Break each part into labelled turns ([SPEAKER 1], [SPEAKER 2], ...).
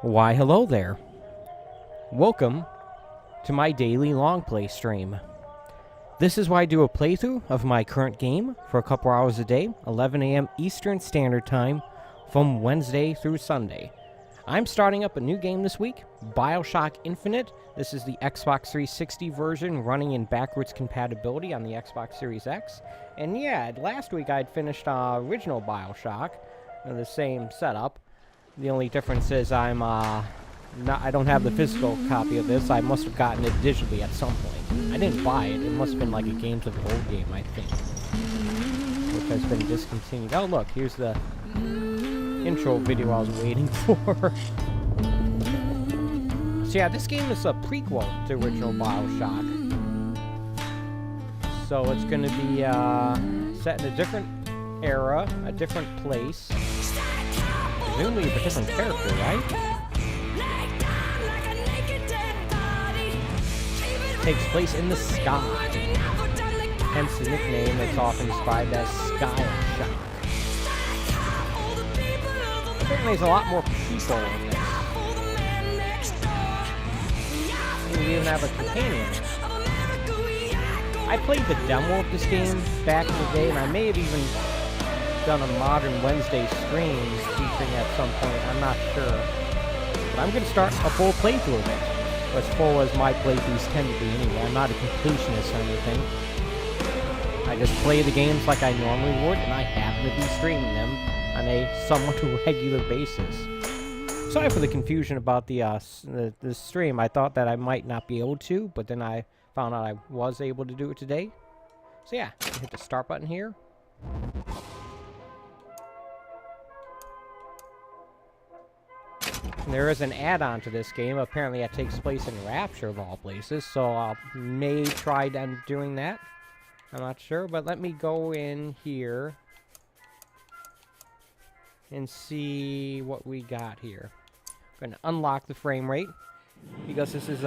[SPEAKER 1] Why, hello there. Welcome to my daily long play stream. This is where I do a playthrough of my current game for a couple hours a day, 11 a.m. Eastern Standard Time, from Wednesday through Sunday. I'm starting up a new game this week, Bioshock Infinite. This is the Xbox 360 version running in backwards compatibility on the Xbox Series X. And yeah, last week I'd finished original Bioshock, the same setup. The only difference is I don't have the physical copy of this. I must have gotten it digitally at some point. I didn't buy it. It must have been like a Games of Gold game, I think, which has been discontinued. Oh, look, here's the intro video I was waiting for. So yeah, this game is a prequel to original Bioshock. So it's going to be set in a different era, a different place. Presumably a different character, right? Takes place in the sky. Hence the nickname that's often described as Bioshock. Apparently there's a lot more people in this. And we even have a companion. I played the demo of this game back in the day, and I may have even done a Modern Wednesday stream featuring at some point, I'm not sure. But I'm going to start a full playthrough of it. As full as my playthroughs tend to be anyway. I'm not a completionist or anything. I just play the games like I normally would, and I happen to be streaming them on a somewhat regular basis. Sorry for the confusion about the stream. I thought that I might not be able to, but then I found out I was able to do it today. So yeah, hit the start button here. There is an add-on to this game. Apparently that takes place in Rapture of all places, so I may try doing that. I'm not sure, but let me go in here and see what we got here. I'm going to unlock the frame rate because this is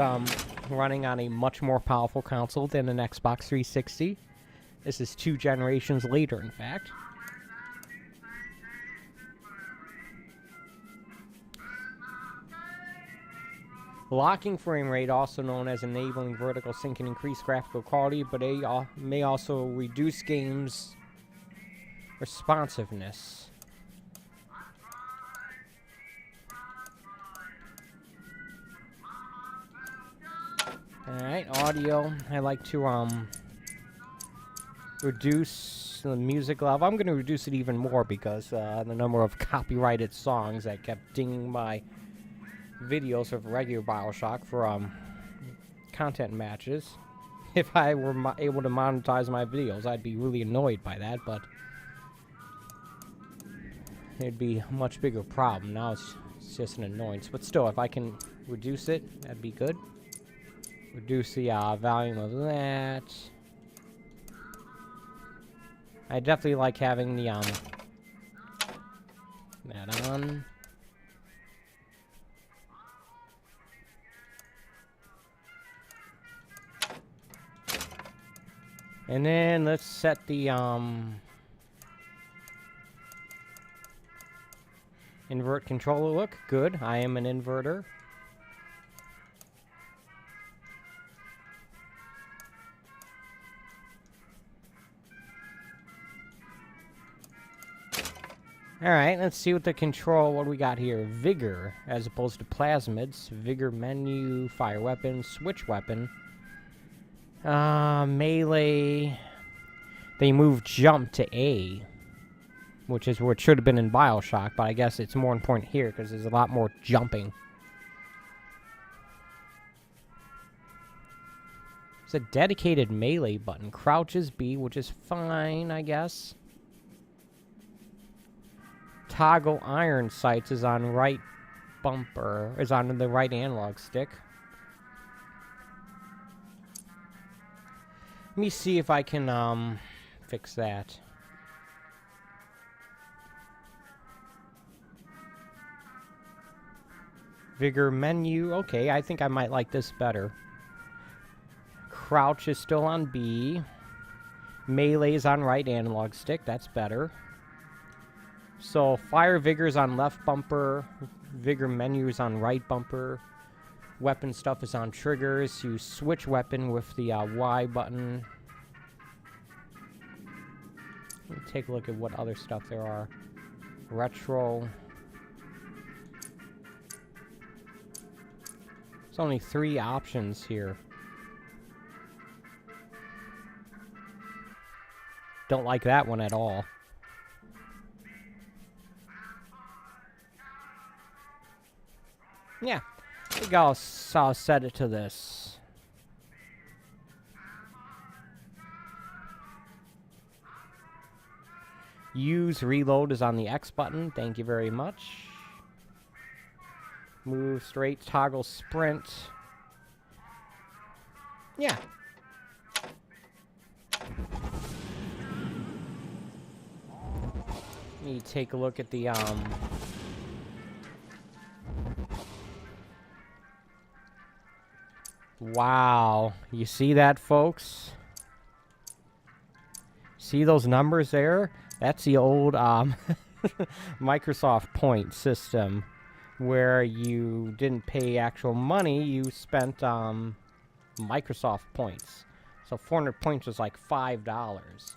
[SPEAKER 1] running on a much more powerful console than an Xbox 360. This is 2 generations later, in fact. Locking frame rate, also known as enabling vertical sync, can increase graphical quality, but it may also reduce games' responsiveness. Alright, audio. I like to reduce the music level. I'm going to reduce it even more because the number of copyrighted songs that kept dinging my videos of regular Bioshock for content matches. If I were able to monetize my videos, I'd be really annoyed by that, but it'd be a much bigger problem. Now it's just an annoyance, but still, if I can reduce it, that'd be good. Reduce the volume of that. I definitely like having the that on. And then let's set the invert controller look. Good. I am an inverter. Alright, let's see what what we got here. Vigor, as opposed to plasmids. Vigor menu, fire weapon, switch weapon. Melee. They moved jump to A, which is where it should have been in Bioshock, but I guess it's more important here because there's a lot more jumping. It's a dedicated melee button. Crouch is B, which is fine, I guess. Toggle iron sights is on right bumper, is on the right analog stick. Let me see if I can fix that. Vigor menu. Okay, I think I might like this better. Crouch is still on B. Melee is on right analog stick. That's better. So fire vigor's on left bumper. Vigor menu is on right bumper. Weapon stuff is on triggers. You switch weapon with the Y button. Let me take a look at what other stuff there are. Retro. There's only 3 options here. Don't like that one at all. Yeah, I think I'll set it to this. Use reload is on the X button. Thank you very much. Move straight, toggle sprint. Yeah. Let me take a look at the Wow, you see that, folks? See those numbers there? That's the old Microsoft point system, where you didn't pay actual money, you spent Microsoft points. So 400 points was like $5.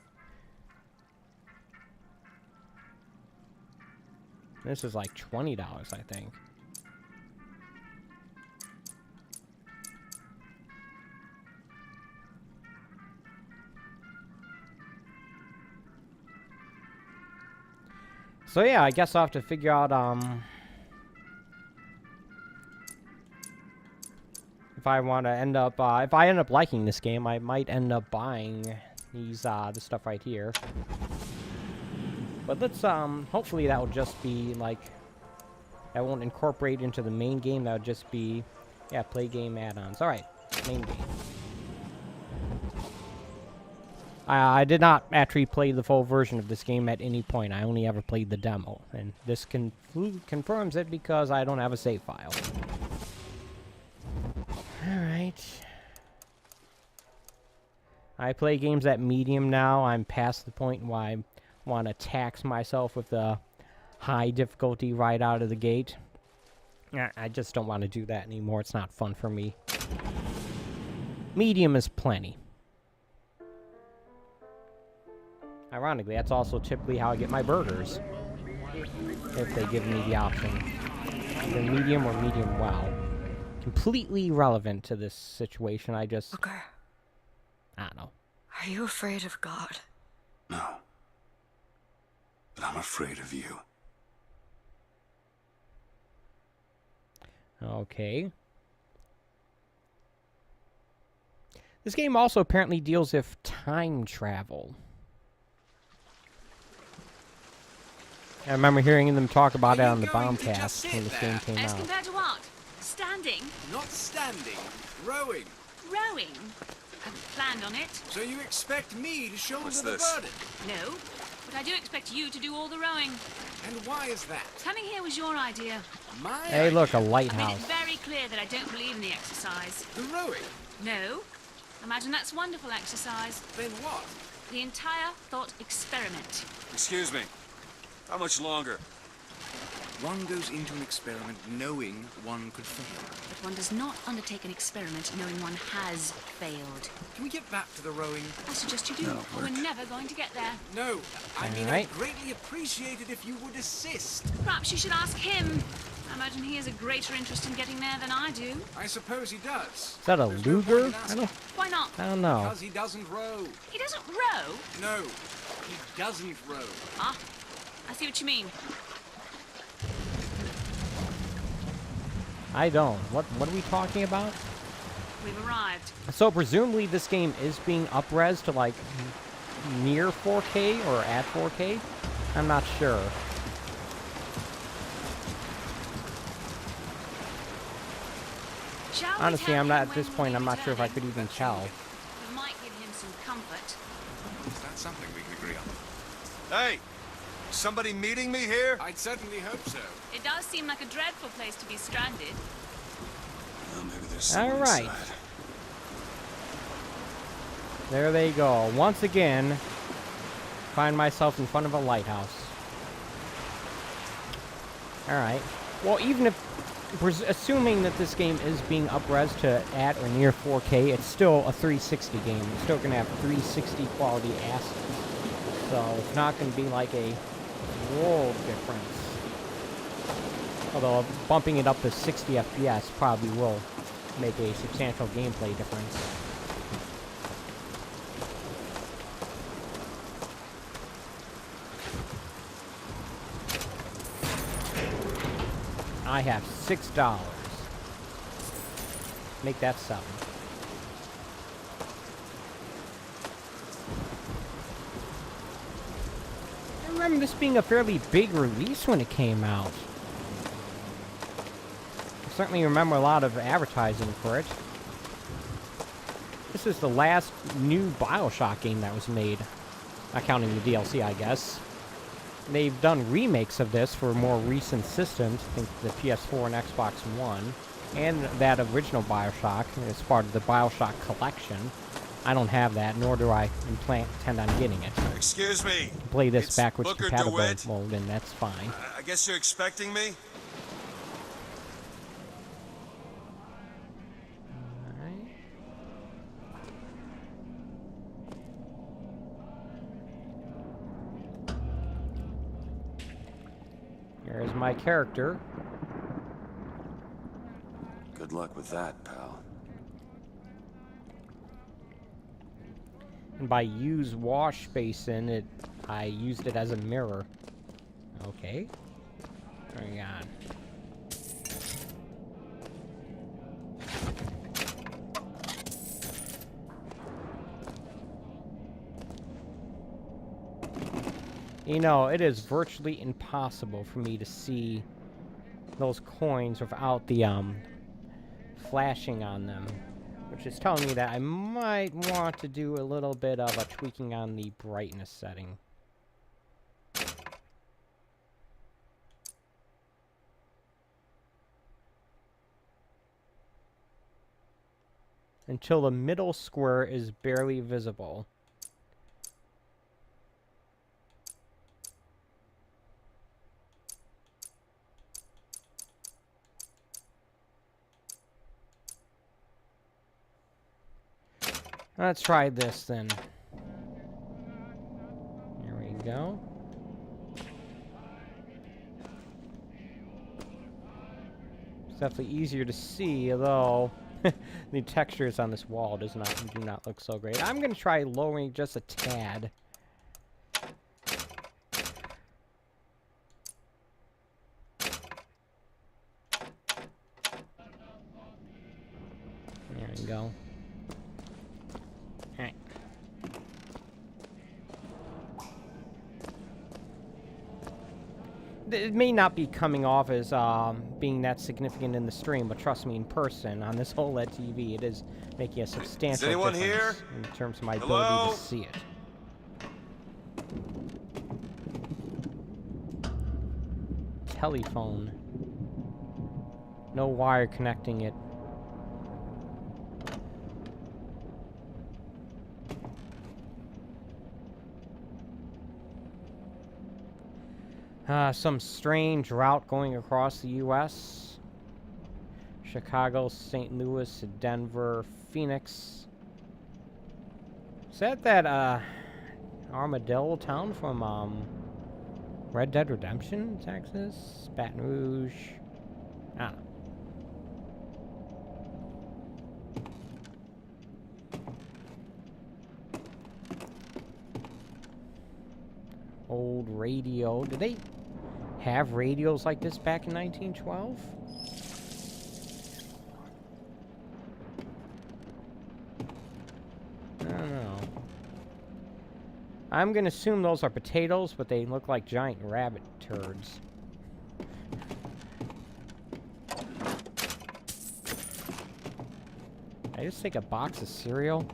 [SPEAKER 1] This is like $20, I think. So yeah, I guess I'll have to figure out if I want to end up if I end up liking this game, I might end up buying these this stuff right here. But let's hopefully that will just be like, that won't incorporate into the main game. That would just be, yeah, play game add-ons. All right, main game. I did not actually play the full version of this game at any point. I only ever played the demo, and this confirms it because I don't have a save file. Alright. I play games at medium now. I'm past the point where I want to tax myself with the high difficulty right out of the gate. I just don't want to do that anymore. It's not fun for me. Medium is plenty. Ironically, that's also typically how I get my burgers. If they give me the option. Either medium or medium well. Completely irrelevant to this situation. I just...
[SPEAKER 2] Okay.
[SPEAKER 1] I don't know.
[SPEAKER 2] Are you afraid of God?
[SPEAKER 3] No. But I'm afraid of you.
[SPEAKER 1] Okay. This game also apparently deals with time travel. I remember hearing them talk about it on the Bombcast when this game came
[SPEAKER 4] As
[SPEAKER 1] out.
[SPEAKER 4] compared to what? Standing?
[SPEAKER 5] Not standing, rowing.
[SPEAKER 4] Rowing? Haven't planned on it.
[SPEAKER 5] So you expect me to shoulder
[SPEAKER 3] What's
[SPEAKER 5] the
[SPEAKER 3] this?
[SPEAKER 5] burden?
[SPEAKER 4] No. But I do expect you to do all the rowing.
[SPEAKER 5] And why is that?
[SPEAKER 4] Coming here was your idea.
[SPEAKER 5] My
[SPEAKER 1] Hey, look, a
[SPEAKER 5] idea.
[SPEAKER 4] I made it
[SPEAKER 1] lighthouse.
[SPEAKER 4] very clear that I don't believe in the exercise.
[SPEAKER 5] The rowing?
[SPEAKER 4] No. Imagine that's wonderful exercise.
[SPEAKER 5] Then what?
[SPEAKER 4] The entire thought experiment.
[SPEAKER 3] Excuse me. How much longer?
[SPEAKER 5] One goes into an experiment knowing one could fail.
[SPEAKER 4] But one does not undertake an experiment knowing one has failed.
[SPEAKER 5] Can we get back to the rowing?
[SPEAKER 4] I suggest you do,
[SPEAKER 3] No,
[SPEAKER 4] or we're
[SPEAKER 3] work.
[SPEAKER 4] never going to get there.
[SPEAKER 5] No, I mean
[SPEAKER 1] Alright.
[SPEAKER 5] I'd greatly appreciate it if you would assist.
[SPEAKER 4] Perhaps you should ask him. I imagine he has a greater interest in getting there than I do.
[SPEAKER 5] I suppose he does.
[SPEAKER 1] Is that a
[SPEAKER 5] There's no point
[SPEAKER 1] Luger?
[SPEAKER 5] in
[SPEAKER 1] I
[SPEAKER 5] asking.
[SPEAKER 1] don't
[SPEAKER 4] Why not?
[SPEAKER 1] know.
[SPEAKER 5] Because he doesn't row.
[SPEAKER 4] He doesn't row.
[SPEAKER 5] No, he doesn't row.
[SPEAKER 4] Ah, I see what you mean.
[SPEAKER 1] I don't. What are we talking about?
[SPEAKER 4] We've arrived.
[SPEAKER 1] So presumably this game is being up-res to like near 4K or at 4K? I'm not sure.
[SPEAKER 4] Shall we
[SPEAKER 1] Honestly,
[SPEAKER 4] tell
[SPEAKER 1] I'm not
[SPEAKER 4] him
[SPEAKER 1] at this
[SPEAKER 4] when
[SPEAKER 1] point.
[SPEAKER 4] we'll
[SPEAKER 1] I'm
[SPEAKER 4] be
[SPEAKER 1] not sure if I could
[SPEAKER 4] returning?
[SPEAKER 1] even tell.
[SPEAKER 4] We might give him some comfort.
[SPEAKER 3] That's something we can agree on. Hey! Somebody meeting me here?
[SPEAKER 5] I'd certainly hope so.
[SPEAKER 4] It does seem like a dreadful place to be stranded.
[SPEAKER 3] Well, maybe there's someone
[SPEAKER 1] All right.
[SPEAKER 3] inside.
[SPEAKER 1] There they go. Once again, find myself in front of a lighthouse. Alright. Well, even if, assuming that this game is being up-res to at or near 4K, it's still a 360 game. It's still going to have 360 quality assets. So it's not going to be like a world difference. Although bumping it up to 60 FPS probably will make a substantial gameplay difference. I have $6. Make that 7. I remember this being a fairly big release when it came out. I certainly remember a lot of advertising for it. This is the last new Bioshock game that was made. Not counting the DLC, I guess. They've done remakes of this for more recent systems, I think the PS4 and Xbox One, and that original Bioshock as part of the Bioshock collection. I don't have that, nor do I intend on getting it.
[SPEAKER 3] Excuse me.
[SPEAKER 1] Play this
[SPEAKER 3] It's
[SPEAKER 1] backwards
[SPEAKER 3] Booker
[SPEAKER 1] compatible
[SPEAKER 3] DeWitt.
[SPEAKER 1] mode, then that's fine.
[SPEAKER 3] I guess you're expecting me?
[SPEAKER 1] Alright. Here's my character.
[SPEAKER 3] Good luck with that, pal.
[SPEAKER 1] And by use wash basin, I used it as a mirror. Okay. Hang on. You know, it is virtually impossible for me to see those coins without the flashing on them, which is telling me that I might want to do a little bit of a tweaking on the brightness setting. Until the middle square is barely visible. Let's try this then. There we go. It's definitely easier to see, although the textures on this wall do not look so great. I'm gonna try lowering just a tad. There we go. Alright. It may not be coming off as being that significant in the stream, but trust me, in person, on this OLED TV, it is making a substantial
[SPEAKER 3] anyone
[SPEAKER 1] difference
[SPEAKER 3] here?
[SPEAKER 1] in terms of my
[SPEAKER 3] Hello?
[SPEAKER 1] ability to see it. Telephone. No wire connecting it. Some strange route going across the U.S. Chicago, St. Louis, Denver, Phoenix. Is that Armadillo town from Red Dead Redemption, Texas? Baton Rouge? I don't know. Old radio. Did they have radios like this back in 1912? I don't know. I'm gonna assume those are potatoes, but they look like giant rabbit turds. Did I just take a box of cereal?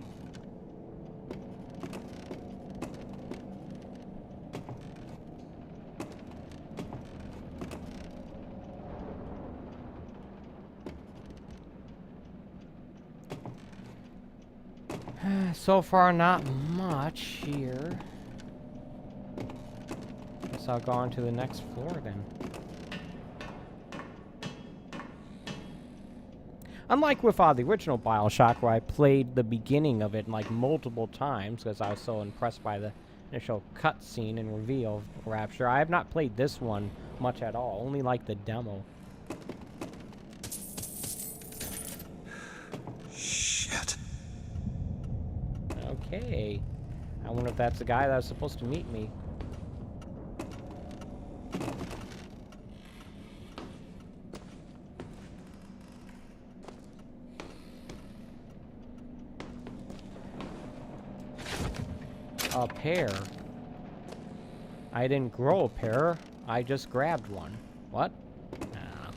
[SPEAKER 1] So far, not much here. Guess I'll go on to the next floor then. Unlike with the original Bioshock, where I played the beginning of it like multiple times because I was so impressed by the initial cutscene and reveal of Rapture, I have not played this one much at all, only like the demo.
[SPEAKER 3] Shit.
[SPEAKER 1] Okay. I wonder if that's the guy that was supposed to meet me. A pear. I didn't grow a pear. I just grabbed one. What? Ah.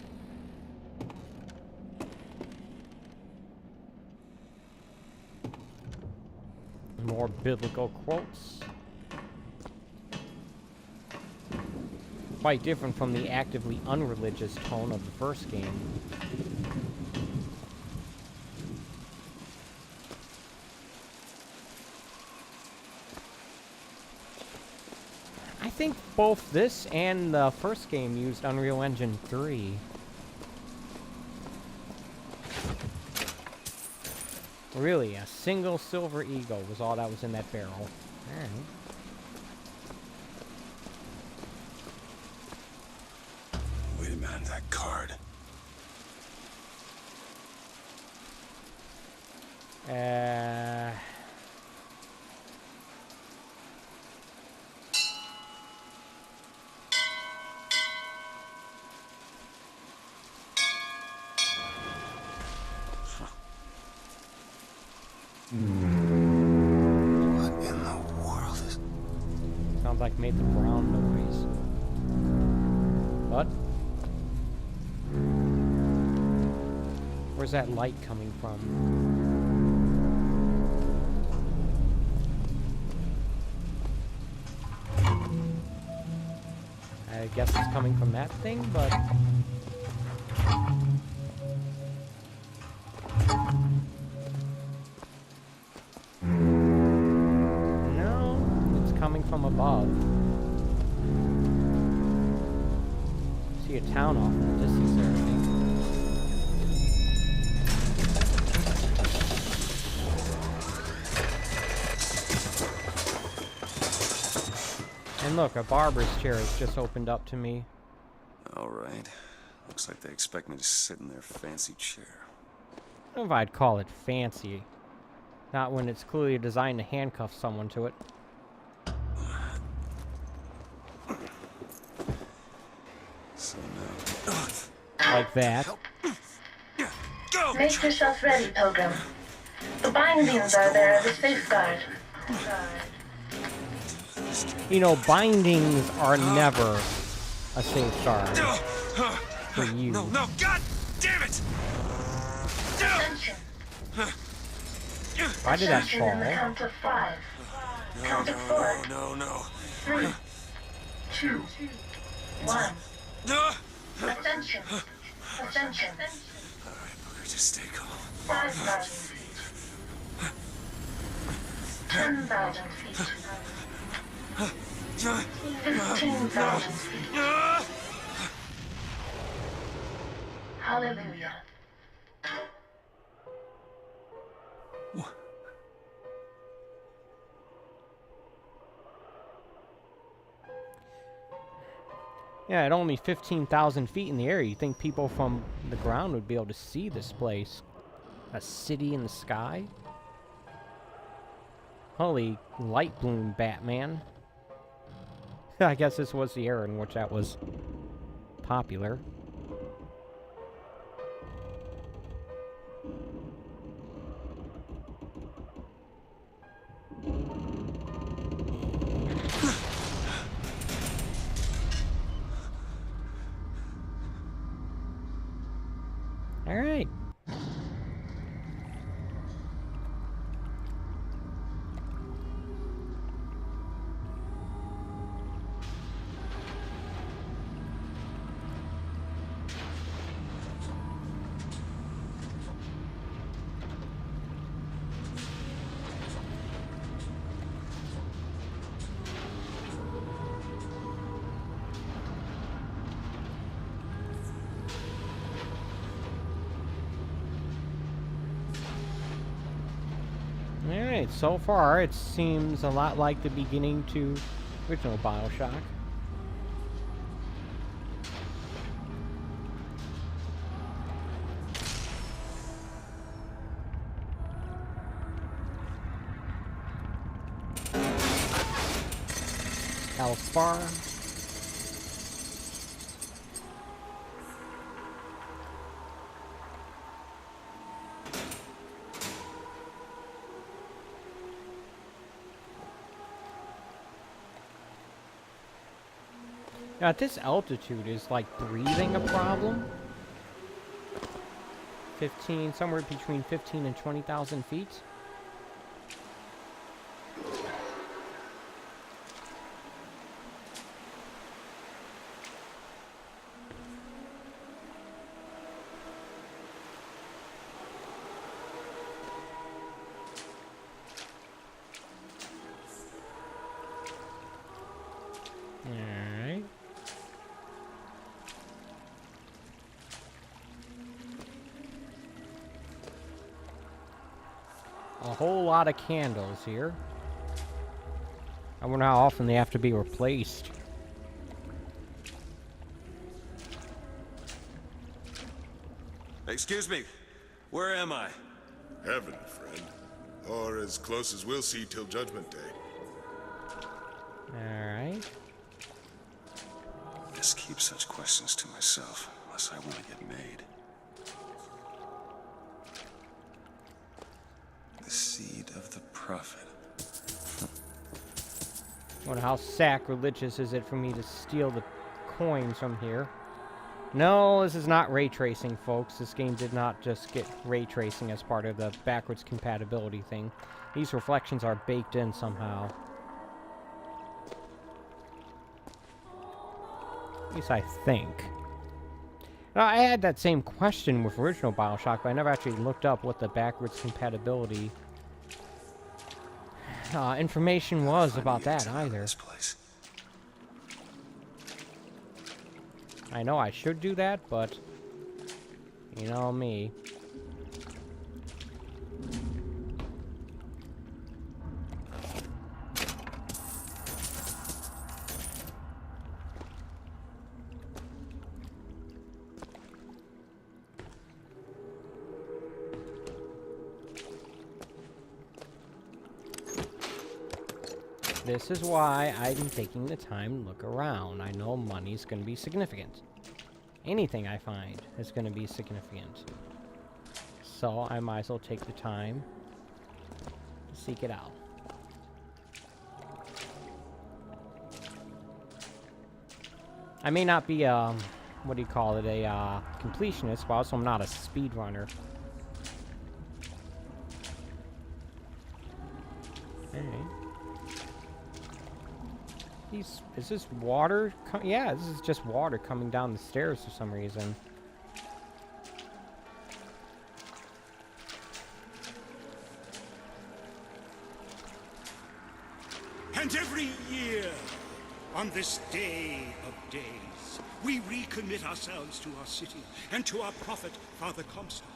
[SPEAKER 1] More biblical quotes. Quite different from the actively unreligious tone of the first game. I think both this and the first game used Unreal Engine 3. Really, a single silver eagle was all that was in that barrel. Alright.
[SPEAKER 3] Wait a minute, that card. What in the world is...
[SPEAKER 1] Sounds like made the brown noise. What? Where's that light coming from? I guess it's coming from that thing, but... No, it's coming from above. See a town off in the distance there, I think. And look, a barber's chair has just opened up to me.
[SPEAKER 3] All right. Looks like they expect me to sit in their fancy chair.
[SPEAKER 1] I don't know if I'd call it fancy. Not when it's clearly designed to handcuff someone to it.
[SPEAKER 3] So now...
[SPEAKER 1] Like that.
[SPEAKER 3] Go!
[SPEAKER 6] Make yourself ready, Pilgrim. The bindings are there as a safeguard.
[SPEAKER 1] You know, bindings are never a safeguard for you.
[SPEAKER 3] No, no, God damn it!
[SPEAKER 6] Attention.
[SPEAKER 1] Why did that
[SPEAKER 6] Attention in the
[SPEAKER 1] fall?
[SPEAKER 6] count of 5.
[SPEAKER 3] No,
[SPEAKER 6] Count of 4.
[SPEAKER 3] no, no.
[SPEAKER 6] 3, 2, 1.
[SPEAKER 3] No!
[SPEAKER 6] Attention. Attention.
[SPEAKER 3] Alright, Booker, just stay calm.
[SPEAKER 6] 5,000 feet. 10,000 feet. 15,000 feet. Hallelujah.
[SPEAKER 1] Yeah, at only 15,000 feet in the air, you think people from the ground would be able to see this place? A city in the sky? Holy light bloom, Batman. I guess this was the era in which that was popular. All right. Alright, so far it seems a lot like the beginning to original Bioshock. Health bar. Now, at this altitude, is like breathing a problem? 15, somewhere between 15 and 20,000 feet? Alright. A whole lot of candles here. I wonder how often they have to be replaced.
[SPEAKER 3] Excuse me, where am I?
[SPEAKER 7] Heaven, friend. Or as close as we'll see till Judgment Day.
[SPEAKER 1] Alright.
[SPEAKER 5] Just keep such questions to myself, unless I want to get made. The seed of the prophet.
[SPEAKER 1] Wonder how sacrilegious is it for me to steal the coins from here? No, this is not ray tracing, folks. This game did not just get ray tracing as part of the backwards compatibility thing. These reflections are baked in somehow. At least I think. Now, I had that same question with original Bioshock, but I never actually looked up what the backwards compatibility information was about that either.
[SPEAKER 5] This place.
[SPEAKER 1] I know I should do that, but you know me. This is why I'm taking the time to look around. I know money's going to be significant. Anything I find is going to be significant. So I might as well take the time to seek it out. I may not be, what do you call it, a completionist, but also I'm not a speedrunner. Alright. Is this water? Yeah, this is just water coming down the stairs for some reason.
[SPEAKER 8] And every year, on this day of days, we recommit ourselves to our city and to our prophet, Father Comstock.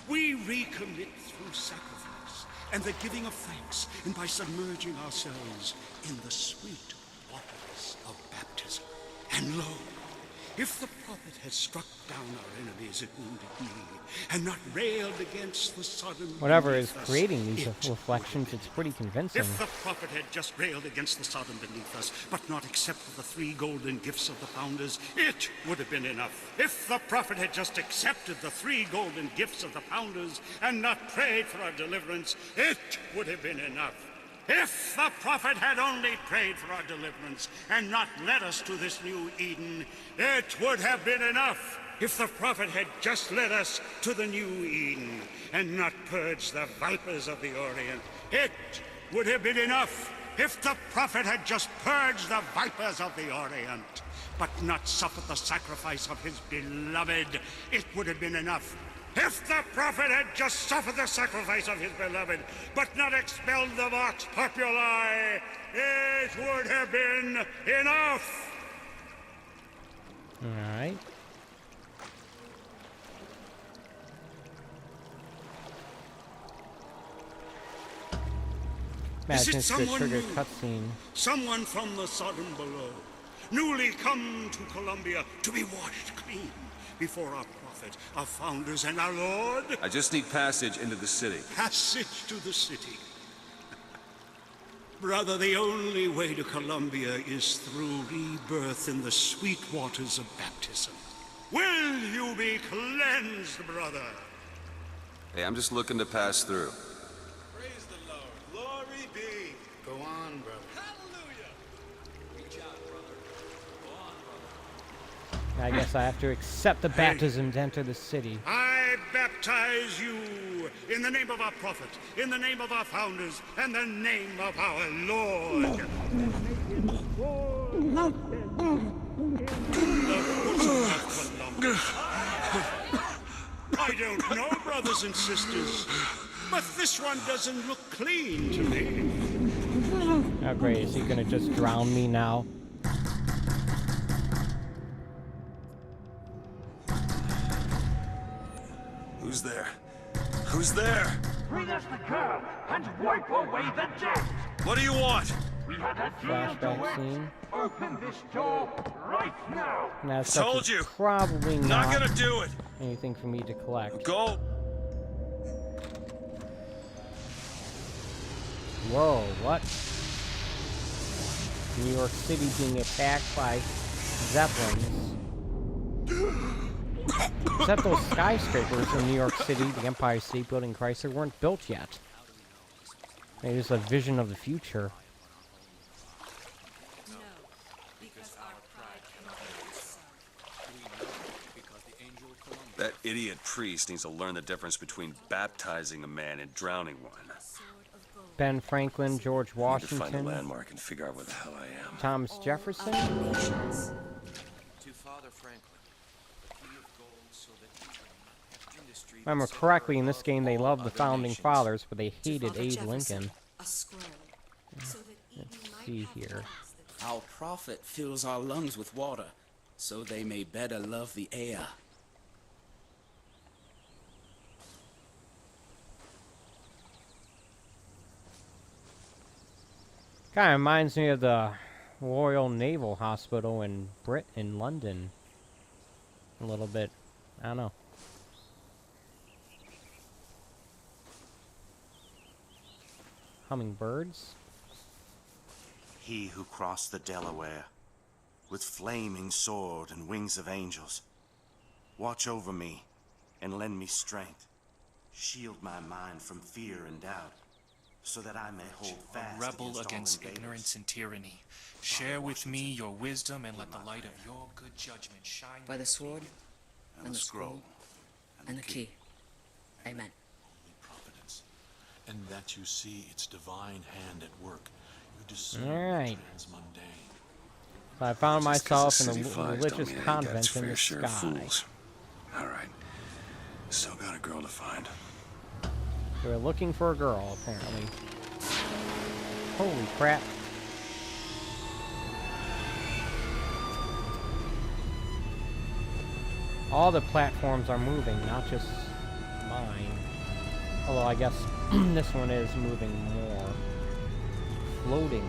[SPEAKER 8] We recommit through sacrifice and the giving of thanks, and by submerging ourselves in the sweet waters of baptism. And lo, if the prophet had struck down our enemies at wounded knee, and not railed against the sodom
[SPEAKER 1] Whatever is
[SPEAKER 8] beneath us,
[SPEAKER 1] creating these
[SPEAKER 8] it
[SPEAKER 1] reflections, it's pretty convincing.
[SPEAKER 8] if the prophet had just railed against the Sodom beneath us, but not accepted the 3 golden gifts of the founders, it would have been enough. If the prophet had just accepted the 3 golden gifts of the founders and not prayed for our deliverance, it would have been enough. If the prophet had only prayed for our deliverance and not led us to this new Eden, it would have been enough. If the prophet had just led us to the new Eden and not purged the vipers of the Orient, it would have been enough. If the prophet had just purged the vipers of the Orient, but not suffered the sacrifice of his beloved, it would have been enough. If the prophet had just suffered the sacrifice of his beloved, but not expelled the vox populi, it would have been enough.
[SPEAKER 1] Alright. Imagine
[SPEAKER 8] it
[SPEAKER 1] it's the
[SPEAKER 8] someone
[SPEAKER 1] trigger
[SPEAKER 8] new?
[SPEAKER 1] cutscene.
[SPEAKER 8] Someone from the Sodom below, newly come to Columbia to be washed clean before our prophet, our founders, and our Lord?
[SPEAKER 3] I just need passage into the city.
[SPEAKER 8] Passage to the city. Brother, the only way to Columbia is through rebirth in the sweet waters of baptism. Will you be cleansed, brother?
[SPEAKER 3] Hey, I'm just looking to pass through.
[SPEAKER 7] Praise the Lord. Glory be.
[SPEAKER 5] Go on, brother.
[SPEAKER 1] I guess I have to accept the baptism to enter the city.
[SPEAKER 8] I baptize you in the name of our prophet, in the name of our founders, and the name of our Lord. I don't know, brothers and sisters, but this one doesn't look clean to me.
[SPEAKER 1] Oh great, is he gonna just drown me now?
[SPEAKER 3] Who's there? Who's there?
[SPEAKER 9] Bring us the girl and wipe away the debt.
[SPEAKER 3] What do you want?
[SPEAKER 9] We had a deal to
[SPEAKER 1] Flashback
[SPEAKER 9] work.
[SPEAKER 1] scene.
[SPEAKER 9] Open this door right now.
[SPEAKER 1] Now,
[SPEAKER 3] Told you.
[SPEAKER 1] Probably
[SPEAKER 3] Not
[SPEAKER 1] not
[SPEAKER 3] gonna do it.
[SPEAKER 1] anything for me to collect.
[SPEAKER 3] Go.
[SPEAKER 1] Whoa, what? New York City being attacked by Zeppelins. Except those skyscrapers in New York City, the Empire State Building, Chrysler, weren't built yet. Maybe it's a vision of the future.
[SPEAKER 3] That idiot priest needs to learn the difference between baptizing a man and drowning one.
[SPEAKER 1] Ben Franklin, George
[SPEAKER 3] I need to find a
[SPEAKER 1] Washington,
[SPEAKER 3] landmark and figure out where the hell I am.
[SPEAKER 1] Thomas Jefferson.
[SPEAKER 5] To Father Franklin, key of gold so that industry.
[SPEAKER 1] If I remember correctly, in this game they loved the founding fathers, but they hated Abe Lincoln.
[SPEAKER 2] A scroll. So that
[SPEAKER 1] Let's
[SPEAKER 2] Eden might
[SPEAKER 1] see
[SPEAKER 2] have the
[SPEAKER 1] here.
[SPEAKER 2] plants that
[SPEAKER 10] Our prophet fills our lungs with water, so they may better love the air.
[SPEAKER 1] Kind of reminds me of the Royal Naval Hospital in London. A little bit. I don't know. Hummingbirds.
[SPEAKER 11] He who crossed the Delaware, with flaming sword and wings of angels, watch over me and lend me strength. Shield my mind from fear and doubt, so that I may hold fast
[SPEAKER 12] a rebel
[SPEAKER 11] against
[SPEAKER 12] against
[SPEAKER 11] all invaders.
[SPEAKER 12] ignorance and tyranny. Share with me your wisdom and let the light of your good judgment shine.
[SPEAKER 2] by the sword
[SPEAKER 11] and the scroll
[SPEAKER 2] and the key. Amen.
[SPEAKER 13] Providence, and that you see its divine hand at work. You discern
[SPEAKER 1] Alright.
[SPEAKER 13] the transmundane.
[SPEAKER 1] So I found
[SPEAKER 3] Just 'cause
[SPEAKER 1] myself
[SPEAKER 3] the
[SPEAKER 1] in a
[SPEAKER 3] city flies don't
[SPEAKER 1] religious
[SPEAKER 3] mean it ain't got its
[SPEAKER 1] convent in
[SPEAKER 3] fair
[SPEAKER 1] the
[SPEAKER 3] share of
[SPEAKER 1] sky.
[SPEAKER 3] fools. All right. Still got a girl to find.
[SPEAKER 1] They were looking for a girl, apparently. Holy crap. All the platforms are moving, not just mine. Although I guess this one is moving more. Floating.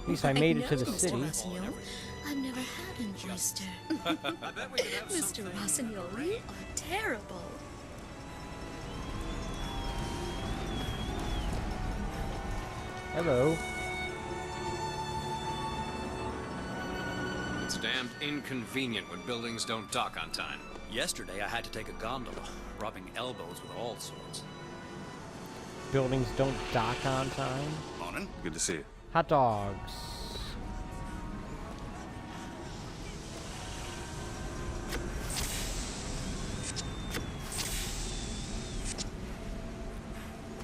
[SPEAKER 1] At least I made it to the city.
[SPEAKER 2] Rossignol. I've never had an oyster. Mr. Rossignol, you are terrible.
[SPEAKER 1] Hello.
[SPEAKER 14] It's damned inconvenient when buildings don't dock on time.
[SPEAKER 15] Yesterday I had to take a gondola, rubbing elbows with all sorts.
[SPEAKER 1] Buildings don't dock on time.
[SPEAKER 3] Morning. Good to see you.
[SPEAKER 1] Hot dogs.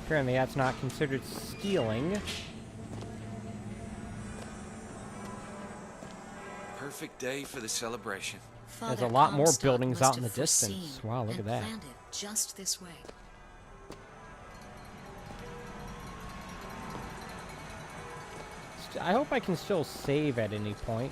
[SPEAKER 1] Apparently that's not considered stealing.
[SPEAKER 15] Perfect day for the celebration.
[SPEAKER 1] There's a lot more buildings out in the distance. Wow, look at that.
[SPEAKER 2] Planned it just this way.
[SPEAKER 1] I hope I can still save at any point.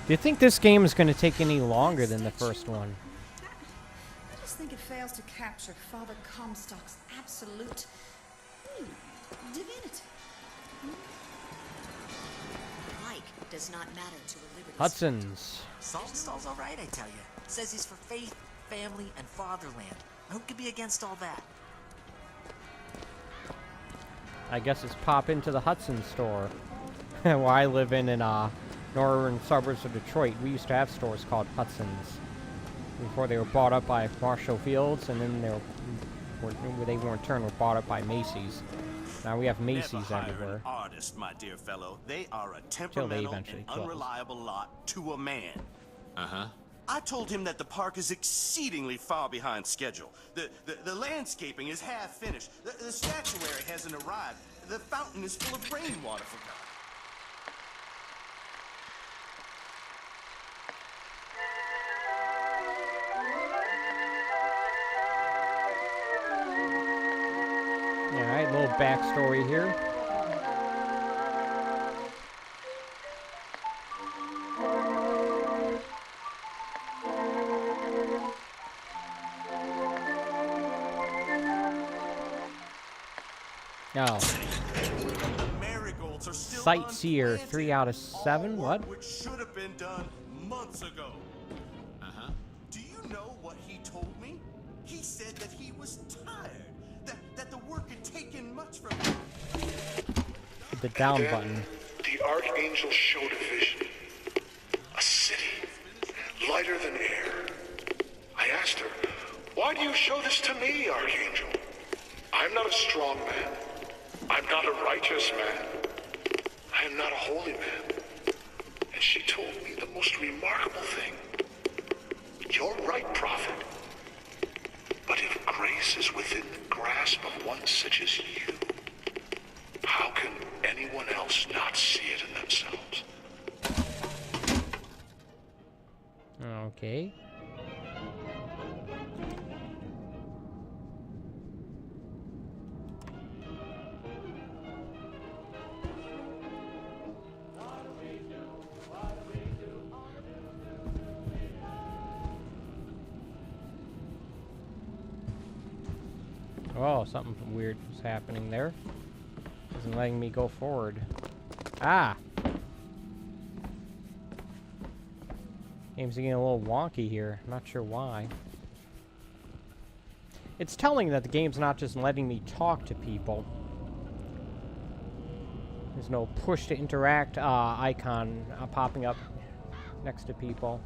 [SPEAKER 1] Do you think this game is going to take any longer than the first one?
[SPEAKER 16] I just think it fails to capture Father Comstock's absolute divinity.
[SPEAKER 2] Like does not matter to a liberty.
[SPEAKER 1] Hudson's.
[SPEAKER 17] Saltonstall's all right, I tell you. Says he's for faith, family, and fatherland. Who could be against all that?
[SPEAKER 1] I guess it's pop into the Hudson store. Where I live in northern suburbs of Detroit, we used to have stores called Hudson's before they were bought up by Marshall Fields, and then they were in turn were bought up by Macy's. Now we have Macy's
[SPEAKER 11] Never hire
[SPEAKER 1] everywhere.
[SPEAKER 11] An artist, my dear fellow. They are a
[SPEAKER 1] Till they
[SPEAKER 11] temperamental
[SPEAKER 1] eventually
[SPEAKER 11] and
[SPEAKER 1] close.
[SPEAKER 11] unreliable lot to a man.
[SPEAKER 14] Uh-huh.
[SPEAKER 11] I told him that the park is exceedingly far behind schedule. The landscaping is half finished. The statuary hasn't arrived. The fountain is full of rainwater, for God.
[SPEAKER 1] Alright, little backstory here. Oh.
[SPEAKER 11] Marigolds are still
[SPEAKER 1] Sightseer,
[SPEAKER 11] unplanted.
[SPEAKER 1] 3 out of 7. What?
[SPEAKER 11] Which should have been done months ago.
[SPEAKER 14] Uh-huh.
[SPEAKER 11] Do you know what he told me? He said that he was tired. That the work had taken much from him.
[SPEAKER 1] Hit the down
[SPEAKER 7] Then,
[SPEAKER 1] button.
[SPEAKER 7] The Archangel showed a vision. A city, lighter than air. I asked her, "Why do you show this to me, Archangel? I'm not a strong man. I'm not a righteous man. I am not a holy man." And she told me the most remarkable thing. "You're right, prophet. But if grace is within the grasp of one such as you, how can anyone else not see it in themselves?"
[SPEAKER 1] Okay. Oh, something weird is happening there. Isn't letting me go forward. Ah! Game's getting a little wonky here. Not sure why. It's telling that the game's not just letting me talk to people. There's no push to interact icon popping up next to people.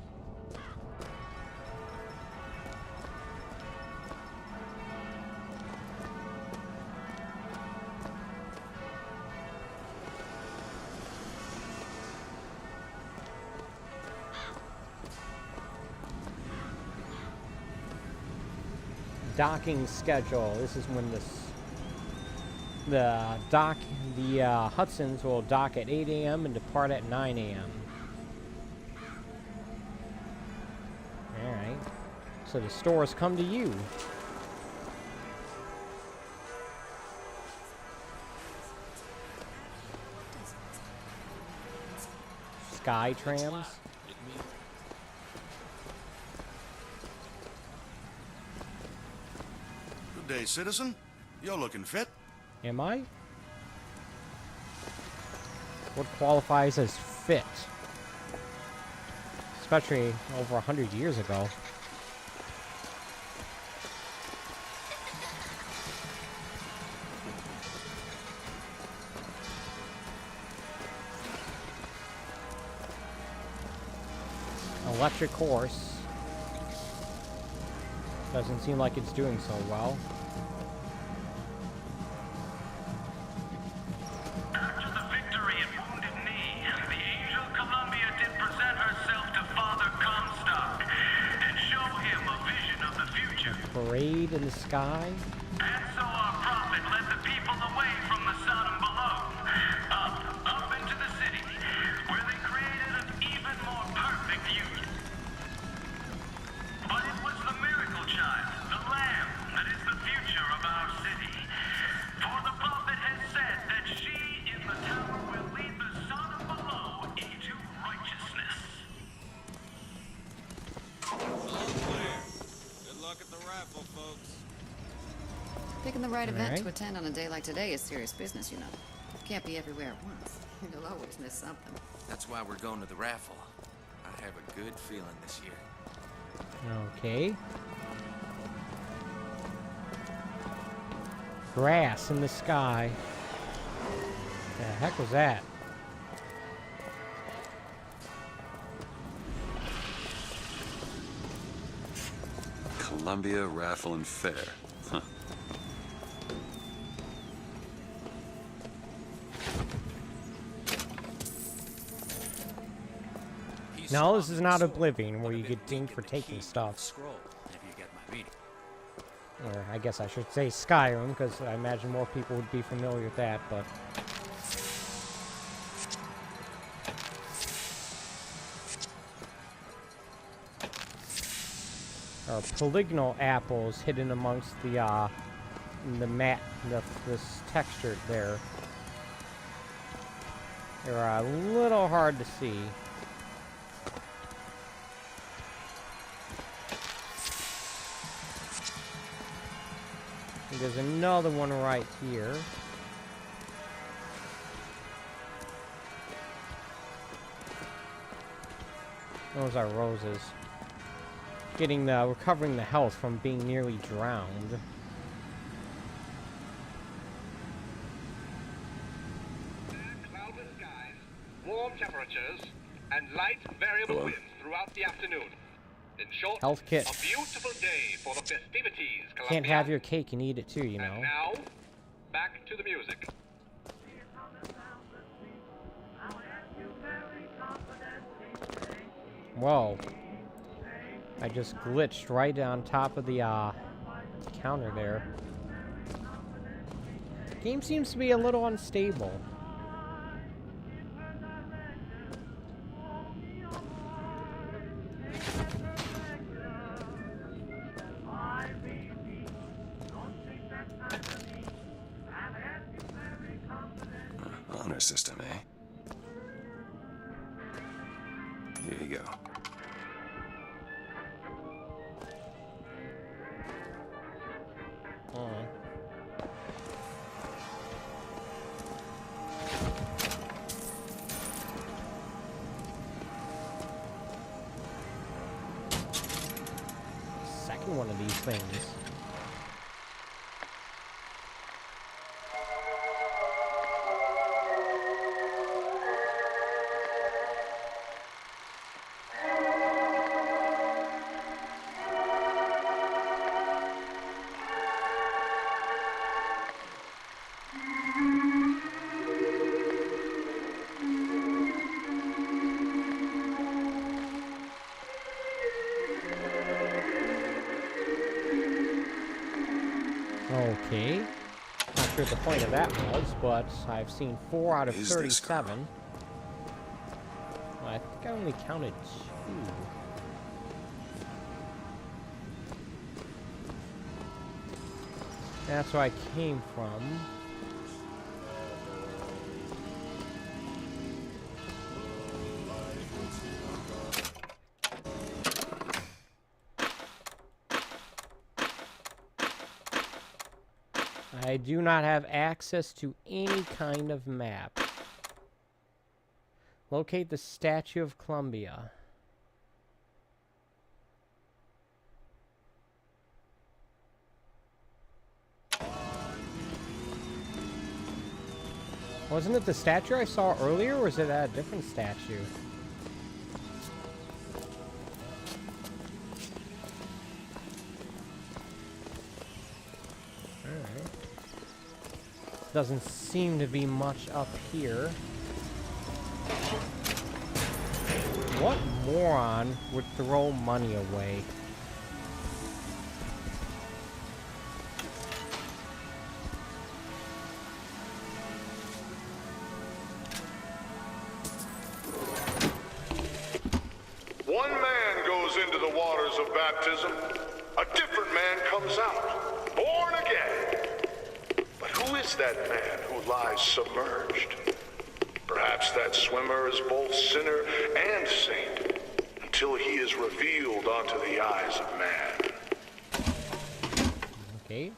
[SPEAKER 1] Docking schedule. This is when the Hudsons will dock at 8 a.m. and depart at 9 a.m. Alright. So the stores come to you. Sky trams.
[SPEAKER 5] Good day, citizen. You're looking fit.
[SPEAKER 1] Am I? What qualifies as fit? Especially over 100 years ago. Electric horse. Doesn't seem like it's doing so well.
[SPEAKER 9] After the victory at Wounded Knee, the Angel Columbia did present herself to Father Comstock and show him a vision of the future.
[SPEAKER 1] Parade in the sky.
[SPEAKER 9] And so our prophet led the people away from the Sodom below, up into the city, where they created an even more perfect union. But it was the miracle child, the Lamb, that is the future of our city. For the prophet has said that she in the tower will lead the Sodom below into righteousness.
[SPEAKER 16] Picking the right event
[SPEAKER 1] Alright.
[SPEAKER 16] to attend on a day like today is serious business, you know. Can't be everywhere at once. You'll always miss something.
[SPEAKER 10] That's why we're going to the raffle. I have a good feeling this year.
[SPEAKER 1] Okay. Grass in the sky. The heck was that?
[SPEAKER 3] Columbia Raffle and Fair. Huh.
[SPEAKER 1] No, this is not Oblivion, where you get dinged for taking stuff.
[SPEAKER 15] Scroll, if you get my meaning.
[SPEAKER 1] Or I guess I should say Skyrim, because I imagine more people would be familiar with that, but... There are polygonal apples hidden amongst the mat, this texture there. They're a little hard to see. There's another one right here. Those are roses. Recovering the health from being nearly drowned.
[SPEAKER 18] Cloudless skies, warm temperatures, and light variable winds throughout the afternoon. In short,
[SPEAKER 1] Health kit.
[SPEAKER 18] a beautiful day for the festivities, Columbia.
[SPEAKER 1] Can't have your cake and eat it too, you know.
[SPEAKER 18] And now, back to the music.
[SPEAKER 1] Whoa. I just glitched right on top of the counter there. Game seems to be a little unstable.
[SPEAKER 3] Honor system, eh? Here you go.
[SPEAKER 1] Second one of these things. Okay. Not sure what the point of that was, but I've seen 4 out of 37. I think I only counted 2. That's where I came from. I do not have access to any kind of map. Locate the Statue of Columbia. Wasn't it the statue I saw earlier, or was it a different statue? Doesn't seem to be much up here. What moron would throw money away?
[SPEAKER 7] One man goes into the waters of baptism, a different man comes out, born again. But who is that man who lies submerged? Perhaps that swimmer is both sinner and saint, until he is revealed unto the eyes of man.
[SPEAKER 1] Okay.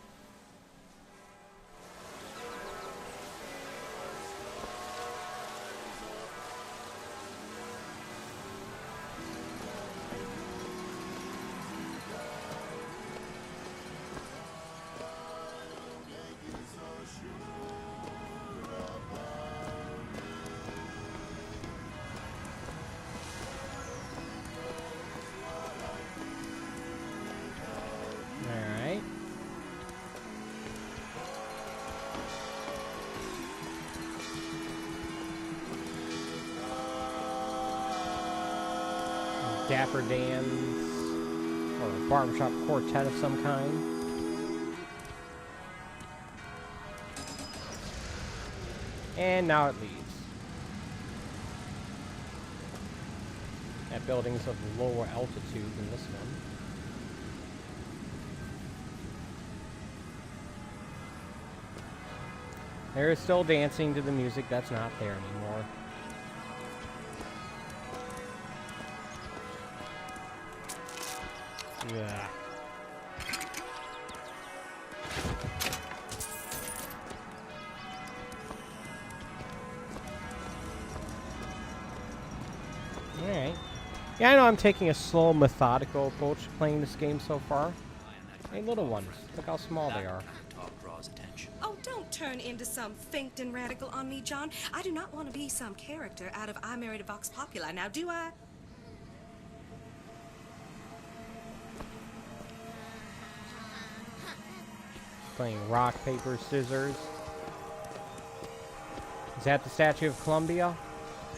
[SPEAKER 1] dapper dance or a barbershop quartet of some kind. And now it leaves. That building's of lower altitude than this one. They're still dancing to the music that's not there anymore. Yeah. Alright. Yeah, I know I'm taking a slow, methodical approach to playing this game so far. Hey, little ones, look how small they are.
[SPEAKER 16] Oh, don't turn into some Finkton radical on me, John. I do not want to be some character out of I Married a Vox Populi, now do I?
[SPEAKER 1] Playing rock, paper, scissors. Is that the Statue of Columbia?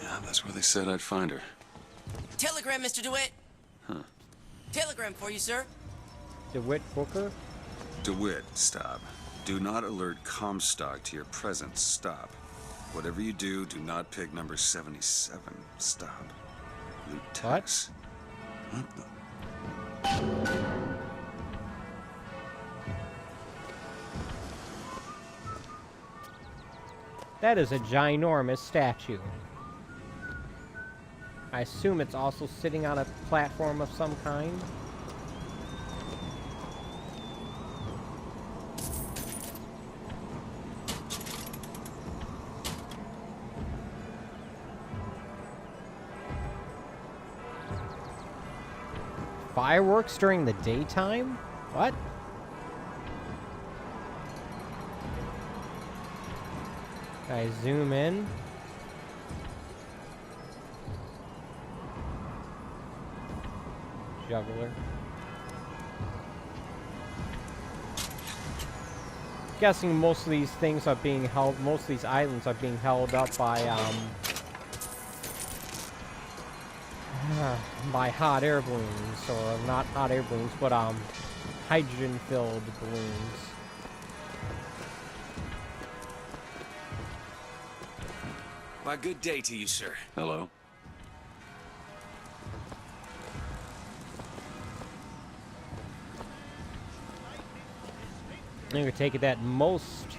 [SPEAKER 3] Yeah, that's where they said I'd find her.
[SPEAKER 17] Telegram, Mr. DeWitt.
[SPEAKER 3] Huh.
[SPEAKER 17] Telegram for you, sir.
[SPEAKER 1] DeWitt Booker?
[SPEAKER 3] DeWitt, stop. Do not alert Comstock to your presence. Stop. Whatever you do, do not pick number 77. Stop. Lutex. What the?
[SPEAKER 1] That is a ginormous statue. I assume it's also sitting on a platform of some kind. Fireworks during the daytime? What? I zoom in. Juggler. Guessing most of these things are being held, most of these islands are being held up by hot air balloons, or not hot air balloons, but hydrogen-filled balloons.
[SPEAKER 14] Why, good day to you, sir.
[SPEAKER 3] Hello.
[SPEAKER 1] I think we take it that most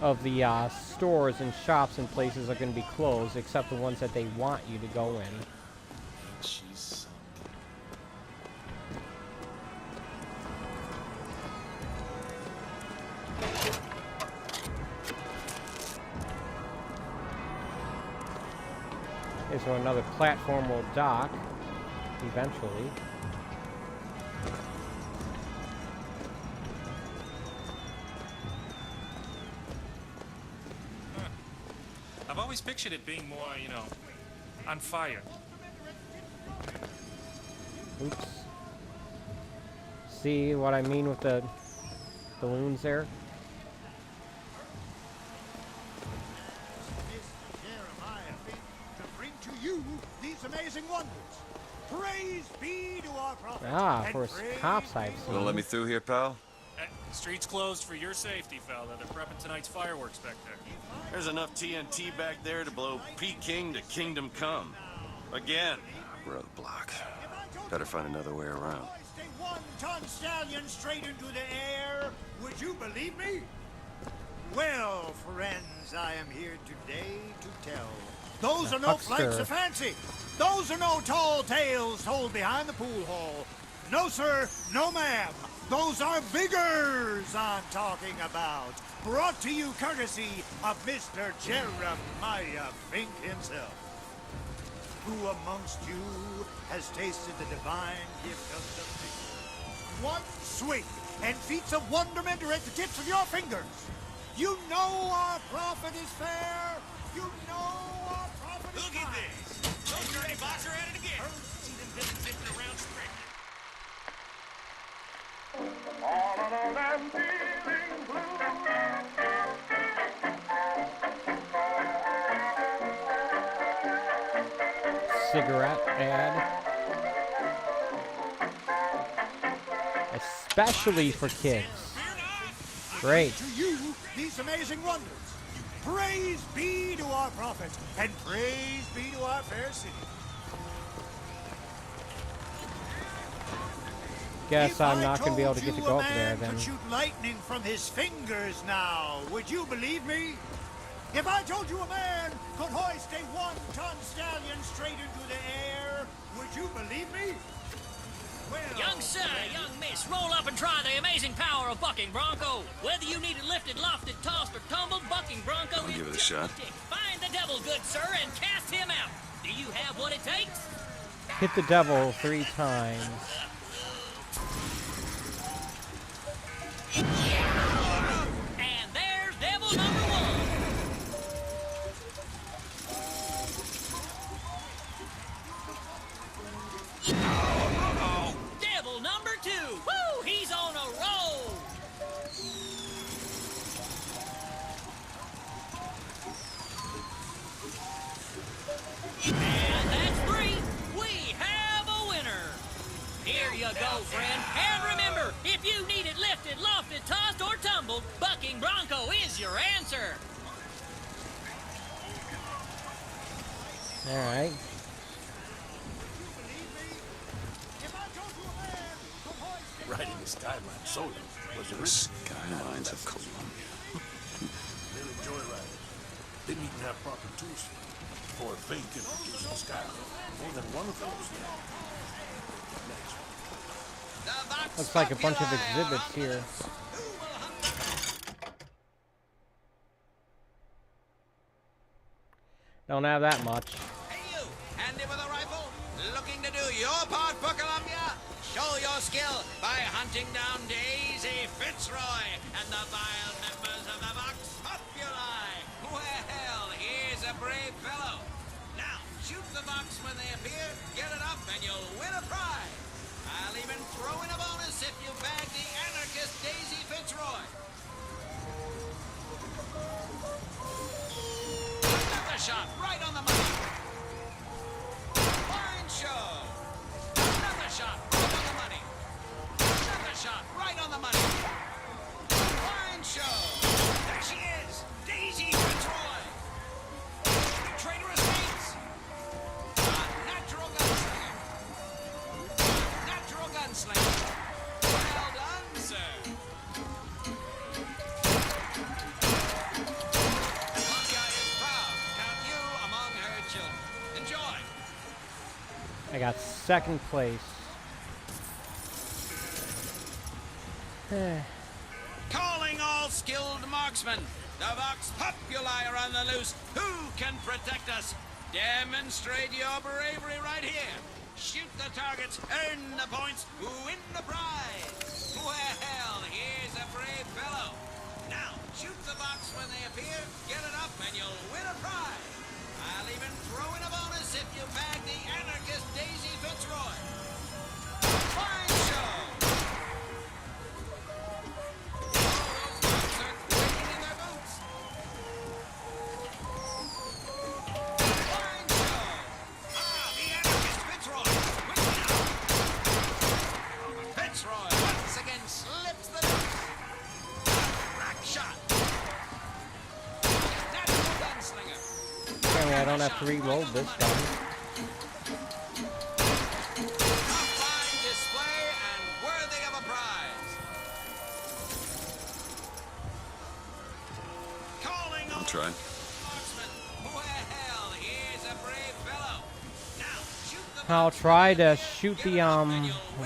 [SPEAKER 1] of the stores and shops and places are going to be closed, except the ones that they want you to go in.
[SPEAKER 13] She's
[SPEAKER 1] Okay, so another platform will dock eventually.
[SPEAKER 12] I've always pictured it being more, you know, on fire.
[SPEAKER 1] Oops. See what I mean with the balloons there?
[SPEAKER 19] You these amazing wonders. Praise be to our prophet.
[SPEAKER 1] Ah, for cops I've seen.
[SPEAKER 3] Wanna let me through here, pal?
[SPEAKER 12] Street's closed for your safety, fella. They're prepping tonight's fireworks back there.
[SPEAKER 11] There's enough TNT back there to blow Peking to Kingdom Come. Again.
[SPEAKER 3] We're on the block. Better find another way around.
[SPEAKER 19] Hoist a one-ton stallion straight into the air. Would you believe me? Well, friends, I am here today to tell. Those are no flights of fancy. Those are no tall tales told behind the pool hall. No, sir, no, ma'am. Those are biggers I'm talking about. Brought to you courtesy of Mr. Jeremiah Fink himself. Who amongst you has tasted the divine gift of the fish? One swing, and feats of wonderment are at the tips of your fingers. You know our prophet is fair. You know our prophet is
[SPEAKER 9] Look at this. Those dirty boxer at it again. See them villains zipping around straight.
[SPEAKER 7] All alone I'm feeling blue.
[SPEAKER 1] Cigarette ad. especially for kids. Great.
[SPEAKER 19] To you, these amazing wonders. Praise be to our prophet, and praise be to our fair city.
[SPEAKER 1] Guess I'm not going to be able to get to go up there then.
[SPEAKER 19] Could shoot lightning from his fingers now, would you believe me? If I told you a man could hoist a 1-ton stallion straight into the air, would you believe me? Well,
[SPEAKER 20] Young sir, young miss, roll up and try the amazing power of Bucking Bronco. Whether you need it lifted, lofted, tossed, or tumbled, Bucking Bronco
[SPEAKER 3] I'll
[SPEAKER 20] is
[SPEAKER 3] give it a
[SPEAKER 20] just
[SPEAKER 3] shot.
[SPEAKER 20] the tick. Find the devil, good sir, and cast him out. Do you have what it takes?
[SPEAKER 1] Hit the devil 3 times.
[SPEAKER 20] And there's devil number 1. Devil number 2. Woo! He's on a roll. And that's 3. We have a winner. Here you go, friend. And remember, if you need it lifted, lofted, tossed, or tumbled, Bucking Bronco is your answer.
[SPEAKER 1] Alright.
[SPEAKER 13] Riding the Skyline solo was a
[SPEAKER 3] The skylines of Columbia.
[SPEAKER 13] Little joyriders. They need to have proper tools for Fink introduced the Skyline. More than one of those now.
[SPEAKER 1] Looks like a bunch of exhibits here. Don't have that much.
[SPEAKER 21] Hey you, handy with a rifle? Looking to do your part for Columbia? Show your skill by hunting down Daisy Fitzroy and the vile members of the Vox Populi. Well, here's a brave fellow. Now, shoot the Vox when they appear, get it up, and you'll win a prize. I'll even throw in a bonus if you bag the anarchist Daisy Fitzroy. Another shot right on the money. Fine show. Another shot right on the money. Another shot right on the money. Fine show. There she is, Daisy Fitzroy. Traitorous Bates. A natural gunslinger. Natural gunslinger. Well done, sir. Columbia is proud to count you among her children. Enjoy.
[SPEAKER 1] I got 2nd place.
[SPEAKER 21] Calling all skilled marksmen. The Vox Populi are on the loose. Who can protect us? Demonstrate your bravery right here. Shoot the targets, earn the points, win the prize. Well, here's a brave fellow. Now, shoot the Vox when they appear, get it up, and you'll win a prize. I'll even throw in a bonus if you bag the anarchist Daisy Fitzroy. Fine show. Fitzroy once again slips the noose. Rack shot. Natural gunslinger.
[SPEAKER 1] Apparently I don't have to reload this time.
[SPEAKER 21] A fine display and worthy of a prize. Calling
[SPEAKER 3] I'll
[SPEAKER 21] all
[SPEAKER 3] try.
[SPEAKER 21] marksmen. Well, here's a brave fellow. Now, shoot the
[SPEAKER 1] I'll try to shoot the,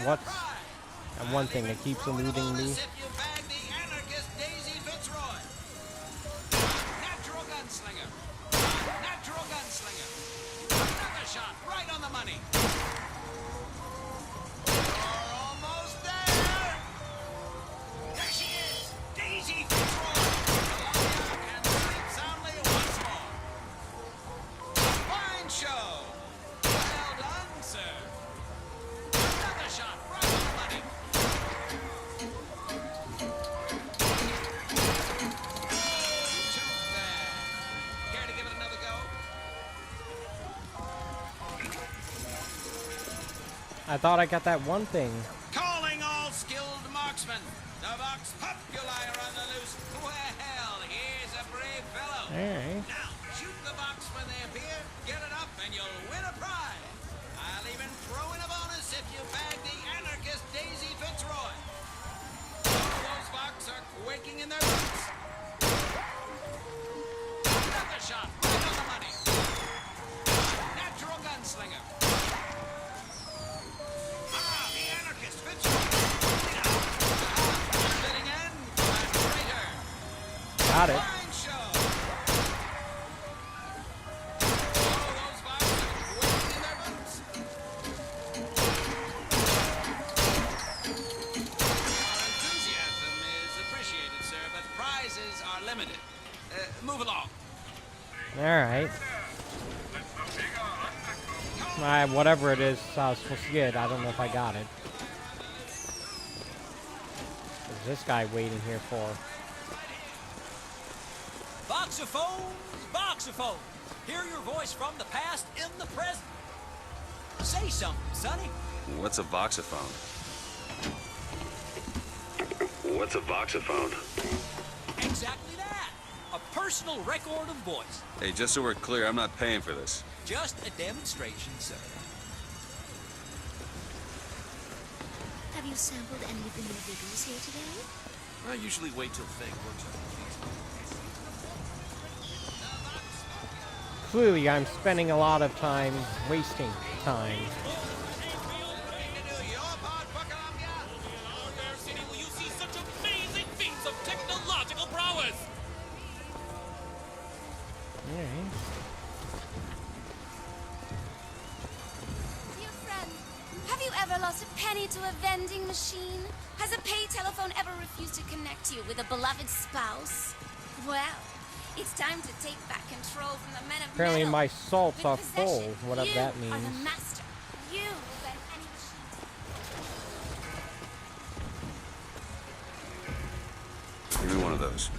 [SPEAKER 1] what's that one thing that keeps eluding me?
[SPEAKER 21] if you bag the anarchist Daisy Fitzroy. Natural gunslinger. Natural gunslinger. Another shot right on the money. You're almost there. There she is, Daisy Fitzroy. Columbia can sleep soundly once more. Fine show. Well done, sir. Another shot right on the money. Care to give it another go?
[SPEAKER 1] I thought I got that one thing.
[SPEAKER 21] Calling all skilled marksmen. Now, shoot the box when they appear, get it up, and you'll win a prize. I'll even throw in a bonus if you bag the anarchist Daisy Fitzroy. All those Vox are quaking in their boots. Another shot, right on the money. Natural gunslinger. Ah, the anarchist Fitzroy. Fitting end and traitor.
[SPEAKER 1] Got it.
[SPEAKER 21] Fine show. All those Vox are quaking in their boots. Your enthusiasm is appreciated, sir, but prizes are limited. Move along.
[SPEAKER 1] Alright. Alright, whatever it is I was supposed to get, I don't know if I got it. What's this guy waiting here for?
[SPEAKER 20] Voxophones, voxophones. Hear your voice from the past in the present. Say something, Sonny.
[SPEAKER 3] What's a voxophone? What's a voxophone?
[SPEAKER 20] Exactly that. A personal record of voice.
[SPEAKER 3] Hey, just so we're clear, I'm not paying for this.
[SPEAKER 20] Just a demonstration, sir.
[SPEAKER 2] Have you sampled any of the new vigors here today?
[SPEAKER 15] I usually wait till Fang works on
[SPEAKER 1] Clearly, I'm spending a lot of time wasting time. Alright.
[SPEAKER 4] Dear friend, have you ever lost a penny to a vending machine? Has a pay telephone ever refused to connect you with a beloved spouse? Well, it's time to take back control from the men of
[SPEAKER 1] Apparently
[SPEAKER 4] metal.
[SPEAKER 1] my salts
[SPEAKER 4] With
[SPEAKER 1] are
[SPEAKER 4] possession,
[SPEAKER 1] full, whatever that
[SPEAKER 4] you are the
[SPEAKER 1] means.
[SPEAKER 4] master. You will bend any machine.
[SPEAKER 3] Give me one of those.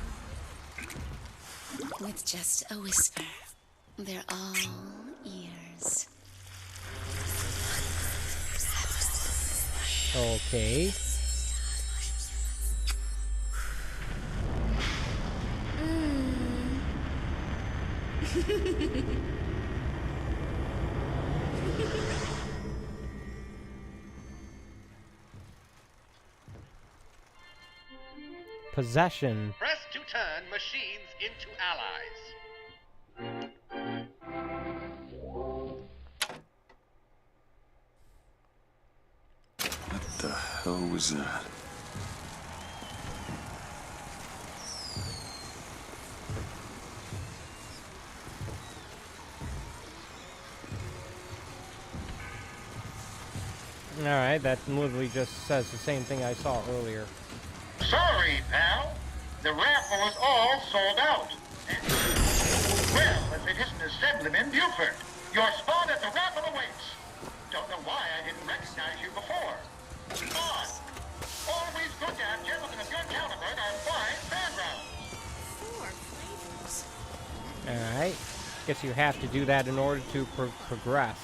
[SPEAKER 4] With just a whisper, they're all ears.
[SPEAKER 1] Okay. Possession.
[SPEAKER 18] Press to turn machines into allies.
[SPEAKER 3] What the hell was that?
[SPEAKER 1] Alright, that literally just says the same thing I saw earlier.
[SPEAKER 19] Sorry, pal. The raffle is all sold out. Well, if it isn't Assemblyman Buford, your spot at the raffle awaits. Don't know why I didn't recognize you before. Come on. Always good to have gentlemen of your caliber at our fine fairgrounds.
[SPEAKER 2] 4 flavors.
[SPEAKER 1] Alright. Guess you have to do that in order to progress.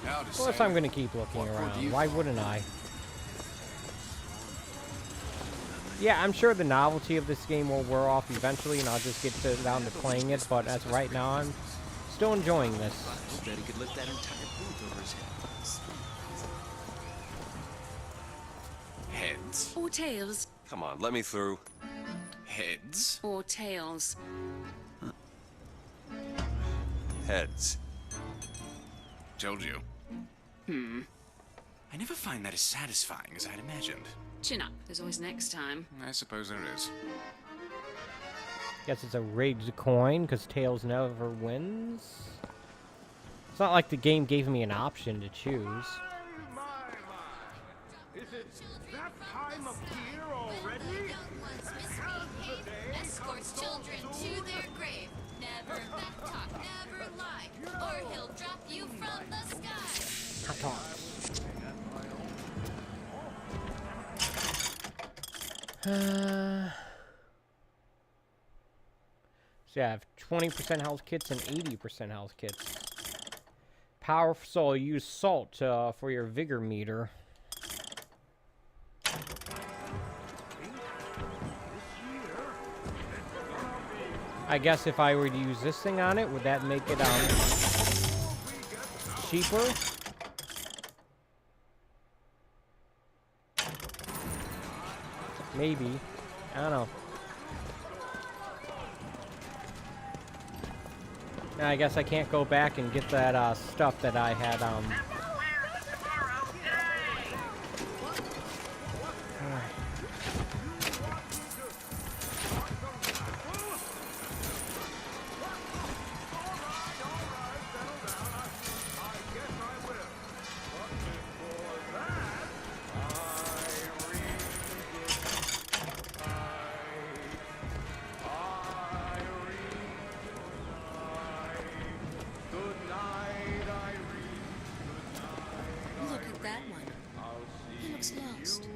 [SPEAKER 1] Of course I'm going to keep looking around. Why wouldn't I? Yeah, I'm sure the novelty of this game will wear off eventually and I'll just get down to playing it, but as of right now, I'm still enjoying this.
[SPEAKER 10] I bet he could lift that entire booth over his head.
[SPEAKER 3] Heads.
[SPEAKER 2] Or tails.
[SPEAKER 3] Come on, let me through. Heads?
[SPEAKER 2] Or tails.
[SPEAKER 3] Heads.
[SPEAKER 11] Told you. I never find that as satisfying as I'd imagined.
[SPEAKER 2] Chin up. There's always next time.
[SPEAKER 11] I suppose there is.
[SPEAKER 1] Guess it's a rigged coin, because Tails never wins. It's not like the game gave me an option to choose.
[SPEAKER 13] Is it that time of year already?
[SPEAKER 4] Escorts children to their grave. Never talk, never lie, or he'll drop you from the sky.
[SPEAKER 1] Hot talk. So I have 20% health kits and 80% health kits. Powerful soul. Use salt for your vigor meter. I guess if I were to use this thing on it, would that make it cheaper? Maybe. I don't know. I guess I can't go back and get that stuff that I had
[SPEAKER 2] Look at that one. He looks lost.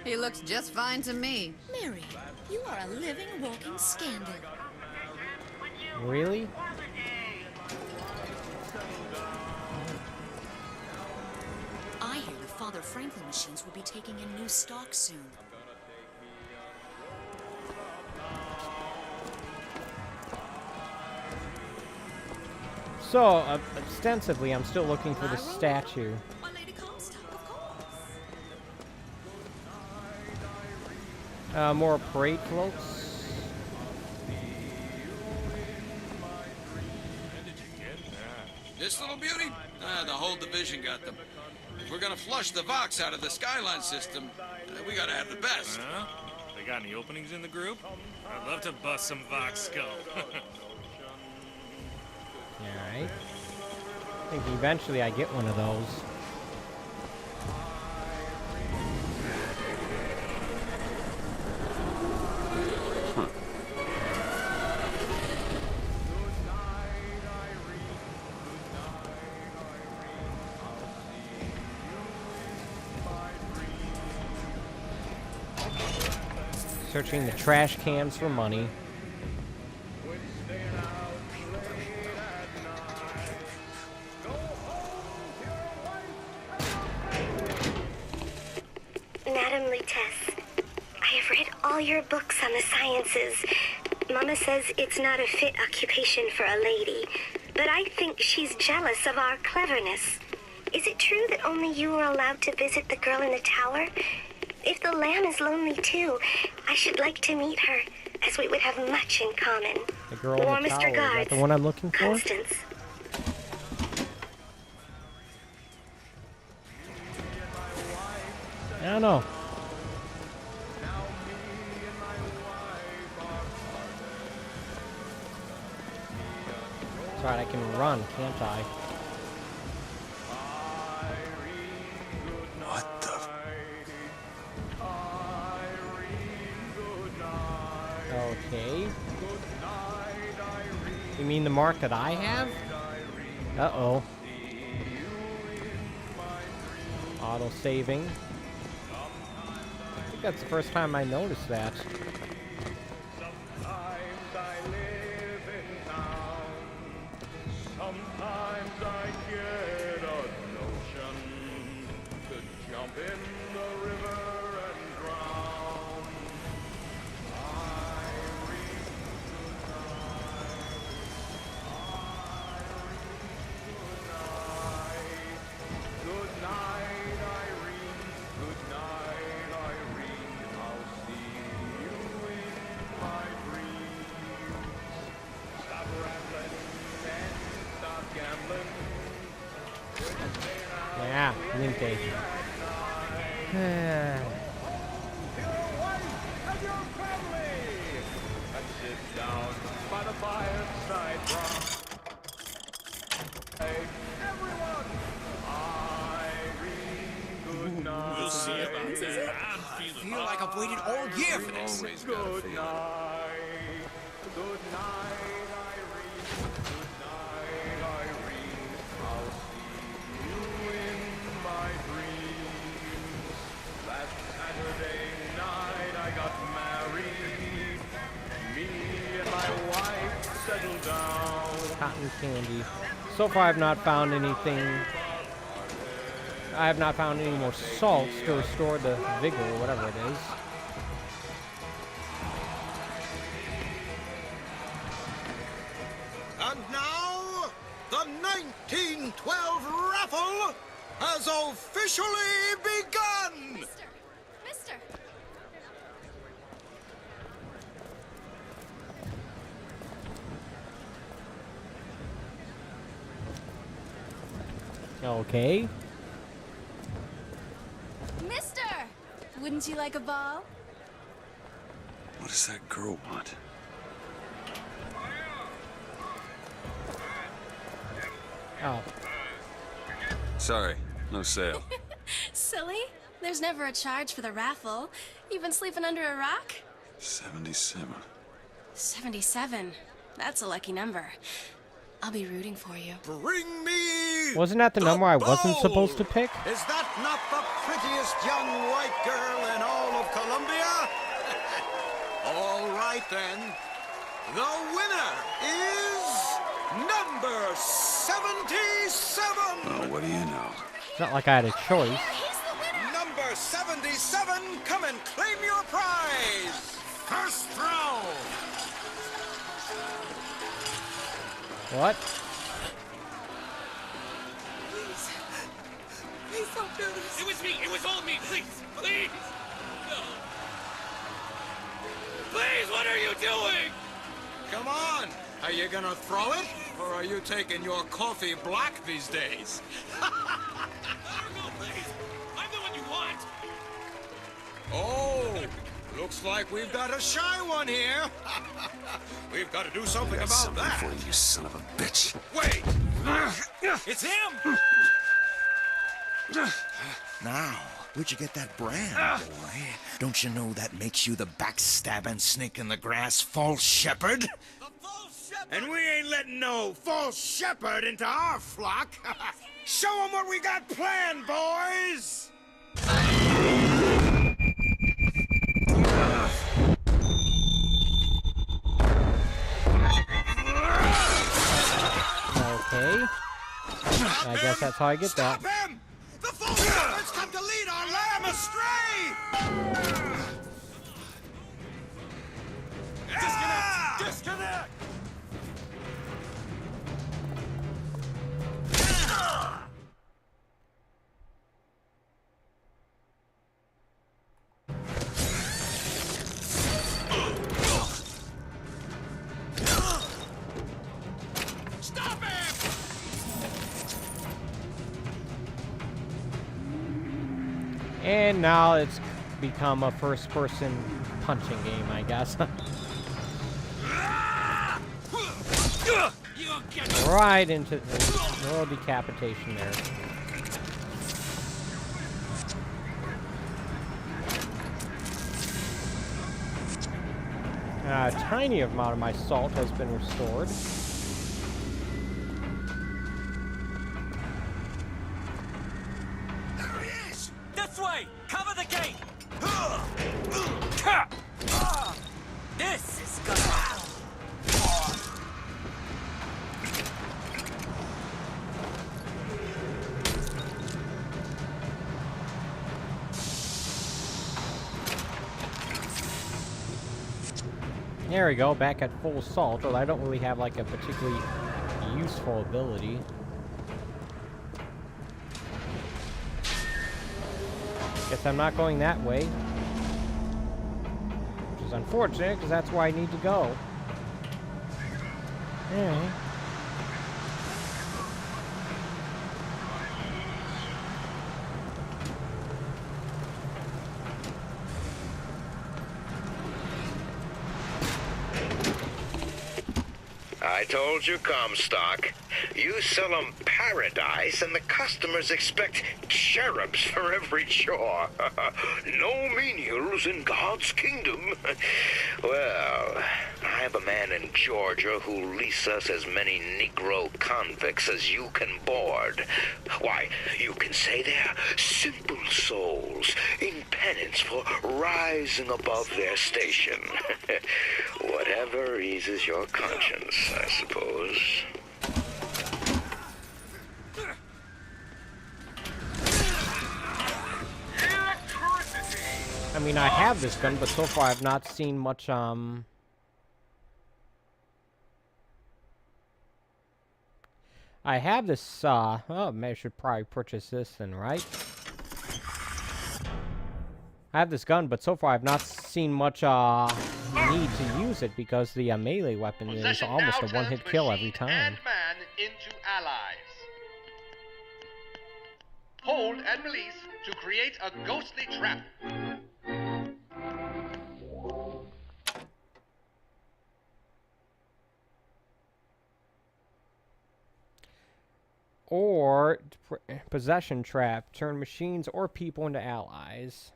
[SPEAKER 6] He looks just fine to me.
[SPEAKER 2] Mary, you are a living, walking scandal.
[SPEAKER 1] Really?
[SPEAKER 2] I hear the Father Franklin machines will be taking in new stock soon.
[SPEAKER 1] So, ostensibly, I'm still looking for the statue. More parade floats.
[SPEAKER 21] This little beauty? The whole division got them. If we're gonna flush the Vox out of the Skyline system, we gotta have the best.
[SPEAKER 12] They got any openings in the group? I'd love to bust some Vox skull.
[SPEAKER 1] Alright. I think eventually I get one of those. Searching the trash cans for money.
[SPEAKER 22] Madam Lutece, I have read all your books on the sciences. Mama says it's not a fit occupation for a lady, but I think she's jealous of our cleverness. Is it true that only you are allowed to visit the girl in the tower? If the lamb is lonely too, I should like to meet her, as we would have much in common.
[SPEAKER 1] The girl in the
[SPEAKER 22] Warmest
[SPEAKER 1] tower, is that
[SPEAKER 22] regards,
[SPEAKER 1] the one I'm looking for?
[SPEAKER 22] Constance.
[SPEAKER 1] I don't know. That's right, I can run, can't I?
[SPEAKER 3] What the?
[SPEAKER 1] Okay. You mean the mark that I have? Uh-oh. Auto-saving. I think that's the first time I noticed that.
[SPEAKER 23] Sometimes I get a notion to jump in the river and drown. Good night, Irene. Good night, Irene. I'll see you in my dreams. Stop rambling and stop gambling.
[SPEAKER 1] Yeah, Linte.
[SPEAKER 23] Sit down by the fireside rock. Hey, everyone! Irene, good night.
[SPEAKER 21] We'll see about that. I feel like I've waited all year for this.
[SPEAKER 23] Always got a feeling. Good night, Irene. Good night, Irene. I'll see you in my dreams. Last Saturday night I got married. Me and my wife settled down.
[SPEAKER 1] Cotton candy. So far I've not found anything. I have not found any more salts to restore the vigor or whatever it is.
[SPEAKER 19] And now, the 1912 raffle has officially begun!
[SPEAKER 4] Mister!
[SPEAKER 1] Okay.
[SPEAKER 4] Mister! Wouldn't you like a ball?
[SPEAKER 3] What does that girl want?
[SPEAKER 1] Oh.
[SPEAKER 3] Sorry, no sale.
[SPEAKER 4] Silly. There's never a charge for the raffle. You've been sleeping under a rock?
[SPEAKER 3] 77.
[SPEAKER 4] 77. That's a lucky number. I'll be rooting for you.
[SPEAKER 19] Bring me...
[SPEAKER 1] Wasn't that the number I wasn't supposed to pick?
[SPEAKER 19] Is that not the prettiest young white girl in all of Columbia? All right, then. The winner is number 77.
[SPEAKER 3] Oh, what do you know?
[SPEAKER 1] It's not like I had a choice.
[SPEAKER 19] Number 77, come and claim your prize. First throw.
[SPEAKER 1] What?
[SPEAKER 20] Please don't do this. It was me. It was all me. Please. Please. No. Please, what are you doing?
[SPEAKER 19] Come on. Are you gonna throw it? Or are you taking your coffee black these days?
[SPEAKER 20] Let her go, please. I'm the one you want.
[SPEAKER 19] Oh, looks like we've got a shy one here. We've got to do something about
[SPEAKER 3] Something
[SPEAKER 19] that.
[SPEAKER 3] for you, son of a bitch.
[SPEAKER 19] Wait! It's him!
[SPEAKER 5] Now, where'd you get that brand, boy? Don't you know that makes you the backstabbing snake in the grass false shepherd?
[SPEAKER 19] And we ain't letting no false shepherd into our flock. Show them what we got planned, boys!
[SPEAKER 1] Okay. I guess that's how I get that.
[SPEAKER 19] Stop him! The false shepherd's come to lead our lamb astray! Disconnect! Disconnect!
[SPEAKER 20] Stop him!
[SPEAKER 1] And now it's become a first-person punching game, I guess. Right into the little decapitation there. A tiny amount of my salt has been restored.
[SPEAKER 20] There he is! This way! Cover the gate! This is gonna...
[SPEAKER 1] There we go, back at full salt, although I don't really have like a particularly useful ability. Guess I'm not going that way. Which is unfortunate, because that's where I need to go. Yeah.
[SPEAKER 8] I told you, Comstock. You sell 'em paradise, and the customers expect cherubs for every chore. No menials in God's kingdom. Well, I have a man in Georgia who'll lease us as many Negro convicts as you can board. Why, you can say they're simple souls in penance for rising above their station. Whatever eases your conscience, I suppose.
[SPEAKER 1] I mean, I have this gun, but so far I've not seen much, I have this, oh, I should probably purchase this then, right? I have this gun, but so far I've not seen much, need to use it because the melee weapon is almost a one-hit kill every time.
[SPEAKER 18] And man into allies. Hold and release to create a ghostly trap.
[SPEAKER 1] Or possession trap. Turn machines or people into allies.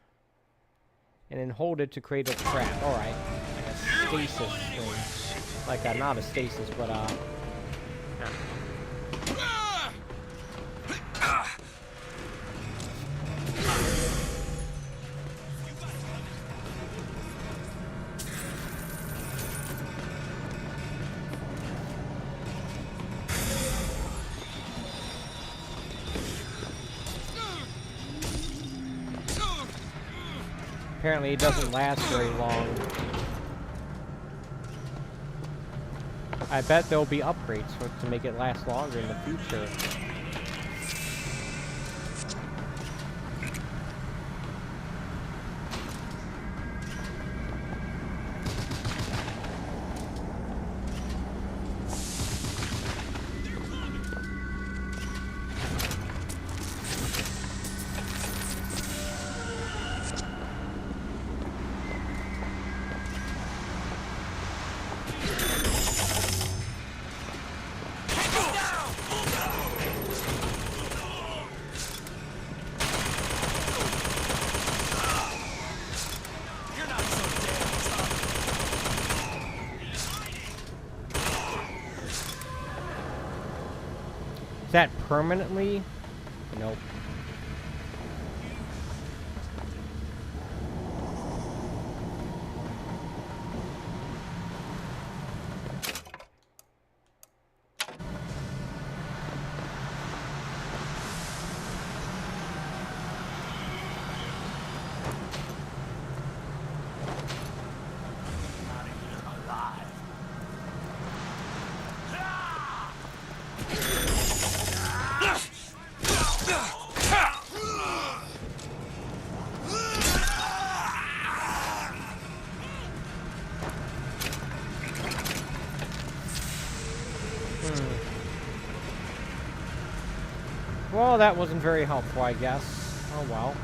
[SPEAKER 1] And then hold it to create a trap. Alright. Like a stasis thing. Like a, not a stasis, but apparently it doesn't last very long. I bet there'll be upgrades for it to make it last longer in the future. That permanently? Nope. Well, that wasn't very helpful, I guess. Oh well.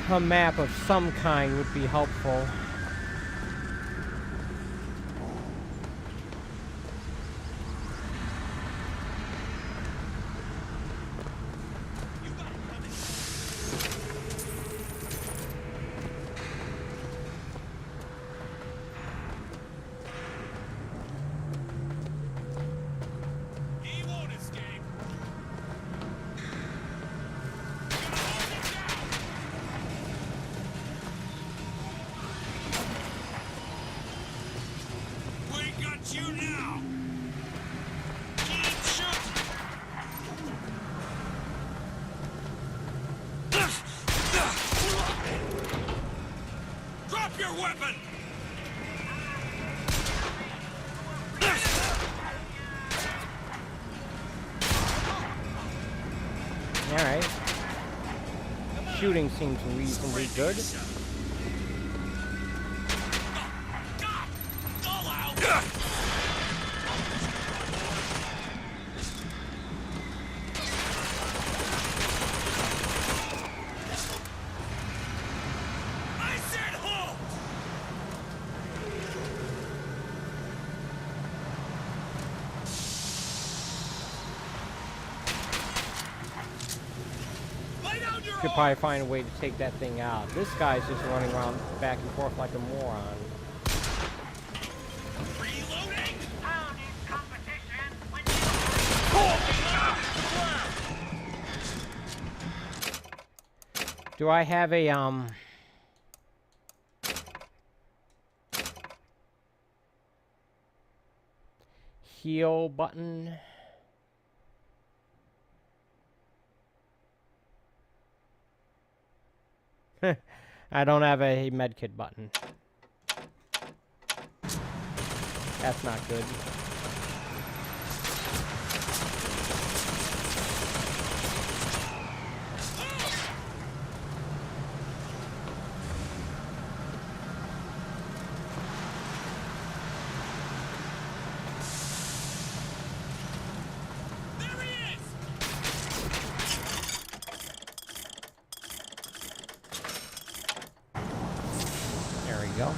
[SPEAKER 1] A map of some kind would be helpful. Alright. Shooting seems reasonably good. Could probably find a way to take that thing out. This guy's just running around back and forth like a moron. Do I have a heal button? I don't have a medkit button. That's not good. There we go.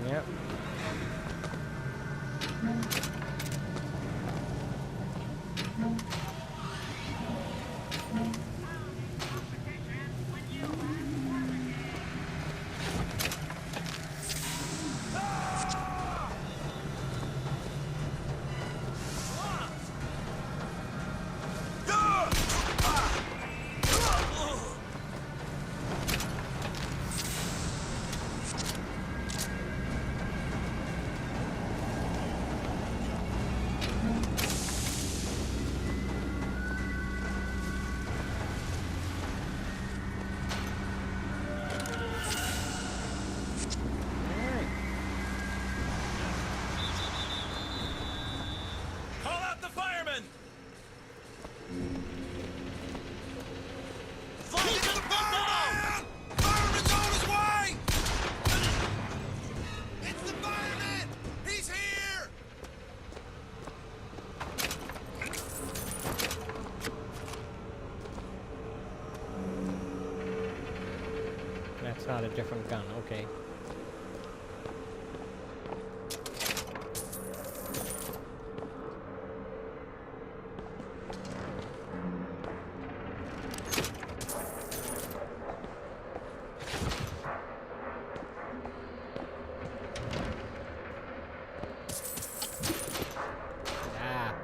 [SPEAKER 1] Yep.
[SPEAKER 21] Call out the firemen! Find the fireman! Fireman's on his way! It's the fireman! He's here!
[SPEAKER 1] That's not a different gun, okay. Ah.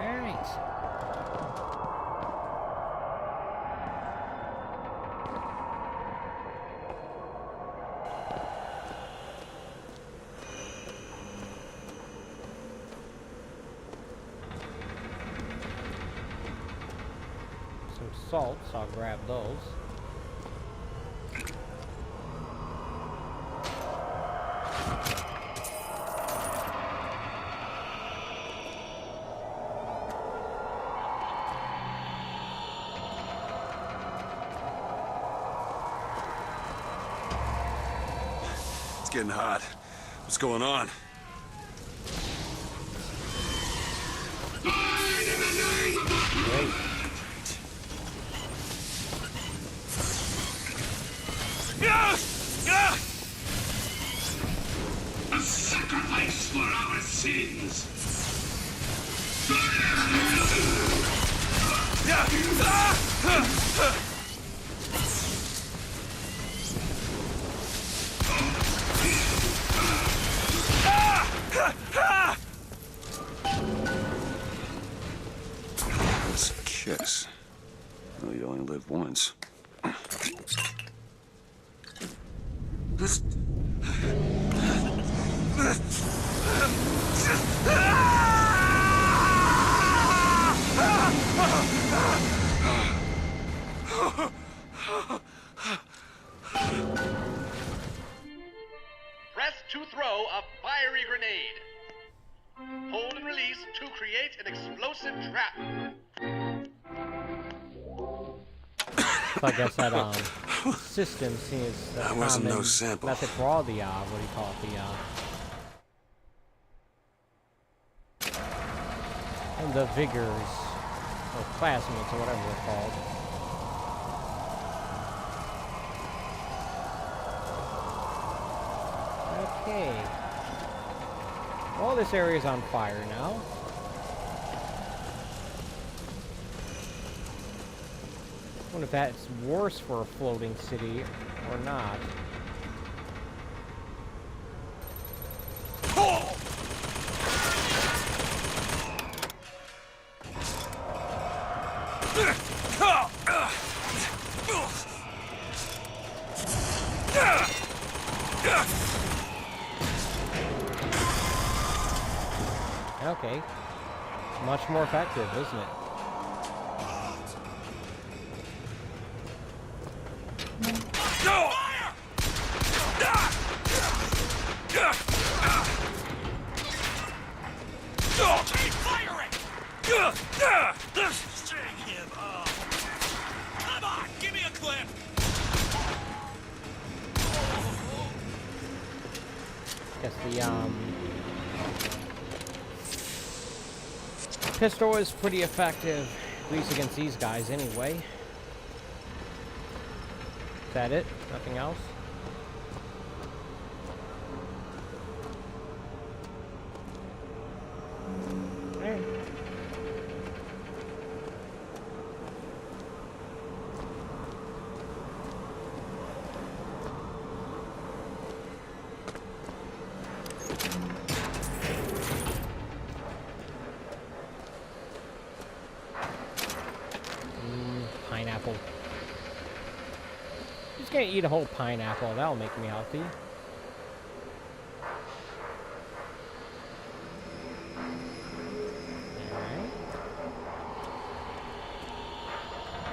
[SPEAKER 1] All right. Some salts, I'll grab those.
[SPEAKER 3] It's getting hot. What's going on?
[SPEAKER 1] Wait.
[SPEAKER 9] A sacrifice for our sins.
[SPEAKER 3] Let's kiss. Well, you only live once.
[SPEAKER 18] Press to throw a fiery grenade. hold and release to create an explosive trap.
[SPEAKER 1] So I guess that system seems the
[SPEAKER 3] That wasn't
[SPEAKER 1] common
[SPEAKER 3] no sample.
[SPEAKER 1] method for all the what do you call it, and the vigors or plasmids or whatever they're called. Okay. Well, this area's on fire now. I wonder if that's worse for a floating city or not. Okay. Much more effective, isn't it?
[SPEAKER 9] Keep firing! String him up! Come on, give me a clip!
[SPEAKER 1] Guess the pistol is pretty effective, at least against these guys anyway. Is that it? Nothing else? Alright. Pineapple. Just gonna eat a whole pineapple. That'll make me healthy. Alright.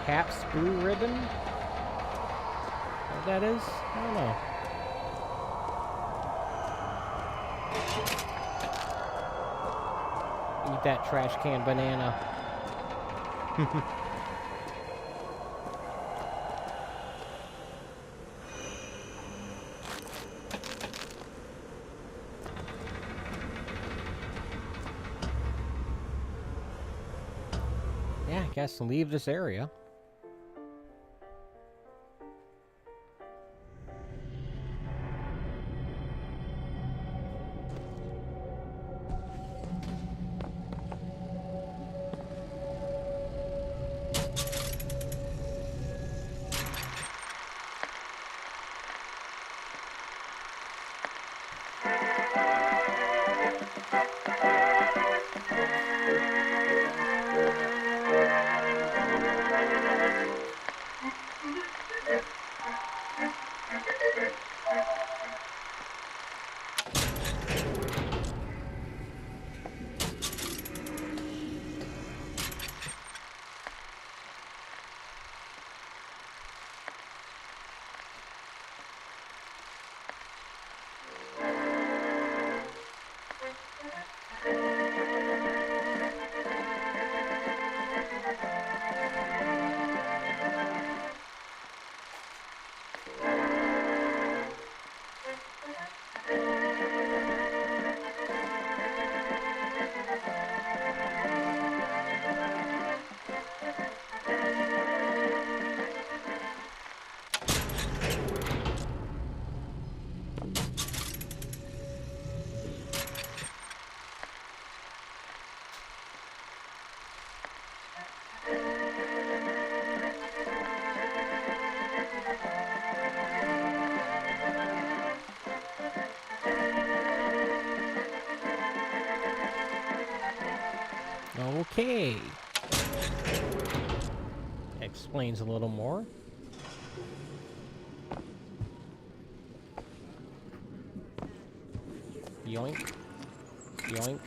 [SPEAKER 1] Pabst Blue Ribbon? What that is? I don't know. Eat that trash can banana. Yeah, I guess leave this area. Okay. Explains a little more. Yoink. Yoink.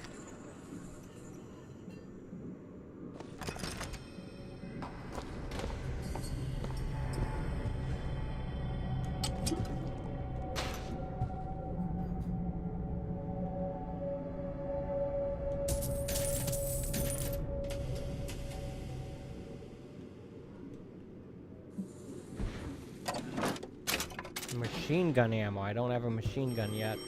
[SPEAKER 1] machine gun ammo. I don't have a machine gun yet.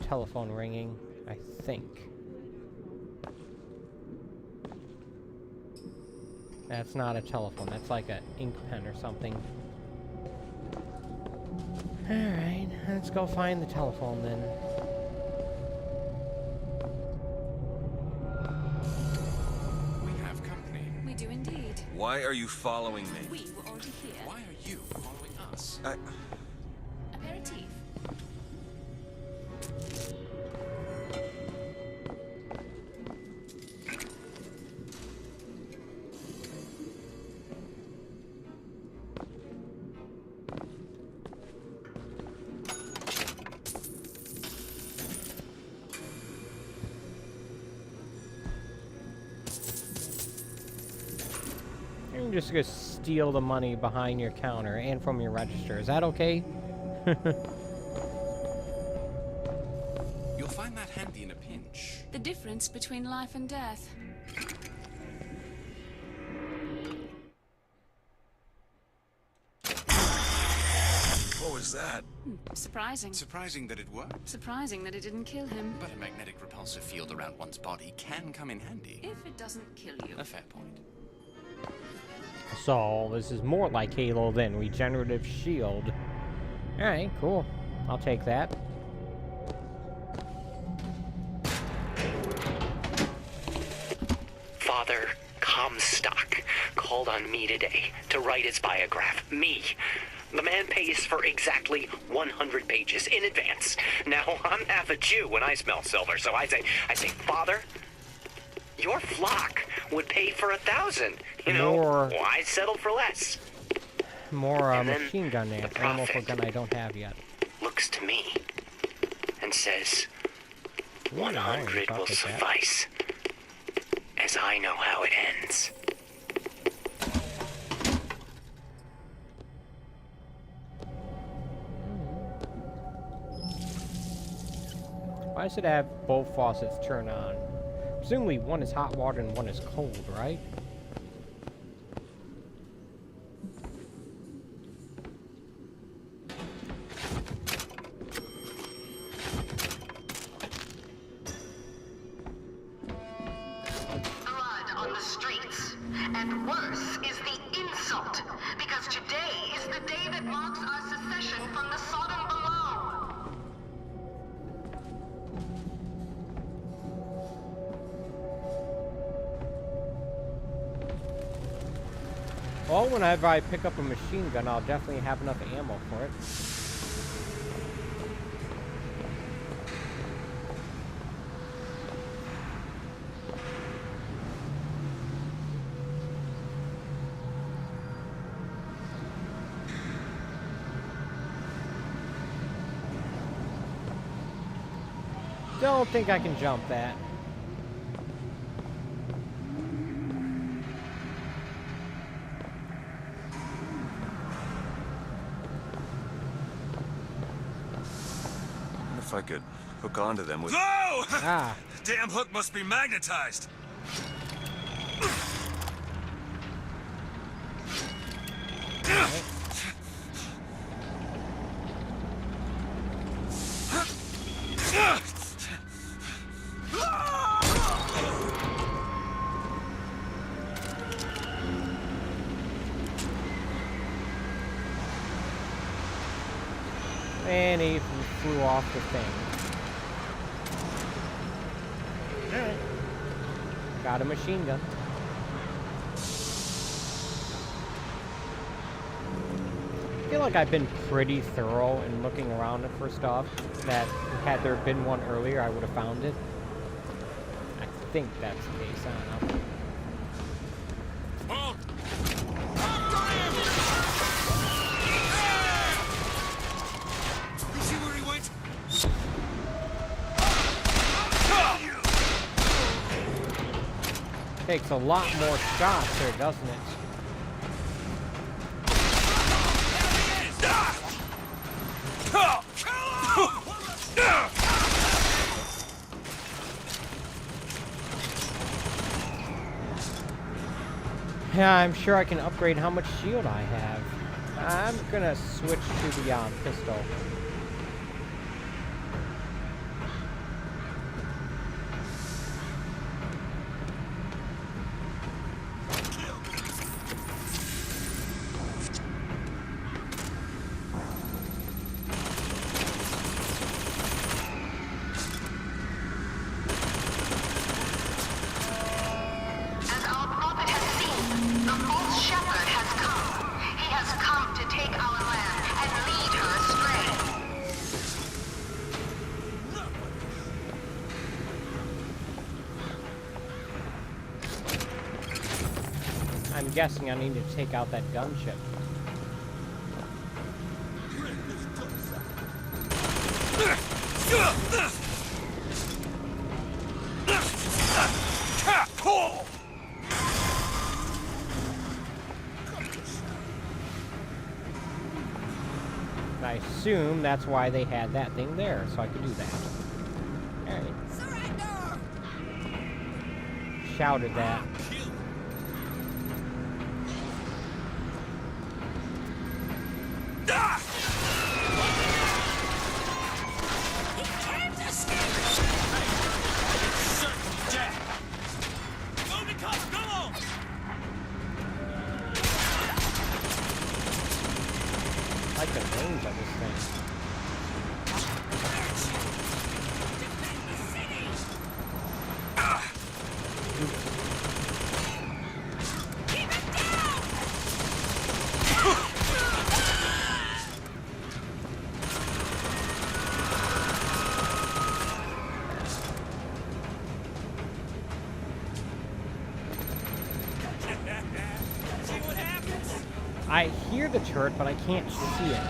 [SPEAKER 1] Telephone ringing, I think. That's not a telephone. That's like an ink pen or something. Alright, let's go find the telephone then.
[SPEAKER 14] We have company.
[SPEAKER 2] We do indeed.
[SPEAKER 3] Why are you following me?
[SPEAKER 2] We were already here.
[SPEAKER 14] Why are you following us?
[SPEAKER 2] Aperitif.
[SPEAKER 1] I'm just gonna steal the money behind your counter and from your register. Is that okay?
[SPEAKER 14] You'll find that handy in a pinch.
[SPEAKER 2] The difference between life and death.
[SPEAKER 3] What was that?
[SPEAKER 2] Surprising.
[SPEAKER 14] Surprising that it worked.
[SPEAKER 2] Surprising that it didn't kill him.
[SPEAKER 14] But a magnetic repulsive field around one's body can come in handy.
[SPEAKER 2] If it doesn't kill you.
[SPEAKER 14] A fair point.
[SPEAKER 1] So, this is more like Halo than regenerative shield. Alright, cool. I'll take that.
[SPEAKER 16] Father Comstock called on me today to write his biograph. Me. The man pays for exactly 100 pages in advance. Now, I'm half a Jew when I smell silver, so I say, Father, your flock would pay for 1,000. You know, why settle for less?
[SPEAKER 1] More machine gun ammo for a gun I don't have yet.
[SPEAKER 16] Looks to me and says, 100 will suffice, as I know how it ends.
[SPEAKER 1] Why should I have both faucets turned on? Presumably one is hot water and one is cold, right?
[SPEAKER 17] Blood on the streets. And worse is the insult. Because today is the day that marks our secession from the Sodom below.
[SPEAKER 1] Well, whenever I pick up a machine gun, I'll definitely have enough ammo for it. Don't think I can jump that.
[SPEAKER 3] If I could hook onto them with...
[SPEAKER 24] Whoa!
[SPEAKER 1] Ah.
[SPEAKER 24] Damn hook must be magnetized.
[SPEAKER 1] And he flew off the thing. Alright. Got a machine gun. I feel like I've been pretty thorough in looking around for stuff that had there been one earlier, I would have found it. I think that's the case, I don't know. Takes a lot more shots here, doesn't it? Yeah, I'm sure I can upgrade how much shield I have. I'm gonna switch to the pistol.
[SPEAKER 17] As our prophet has seen, the false shepherd has come. He has come to take our land and lead her astray.
[SPEAKER 1] I'm guessing I need to take out that gunship. I assume that's why they had that thing there, so I could do that. Alright. Shouted that. I like the range of this thing. I hear the turret, but I can't see it.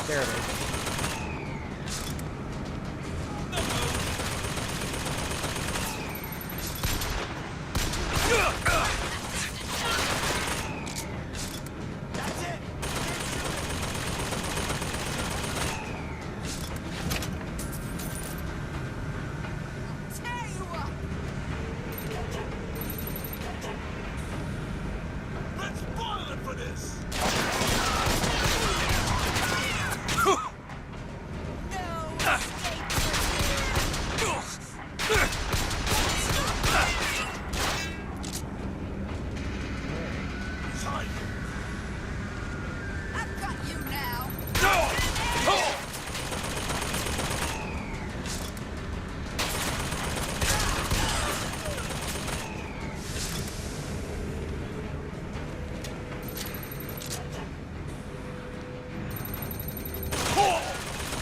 [SPEAKER 1] There it is.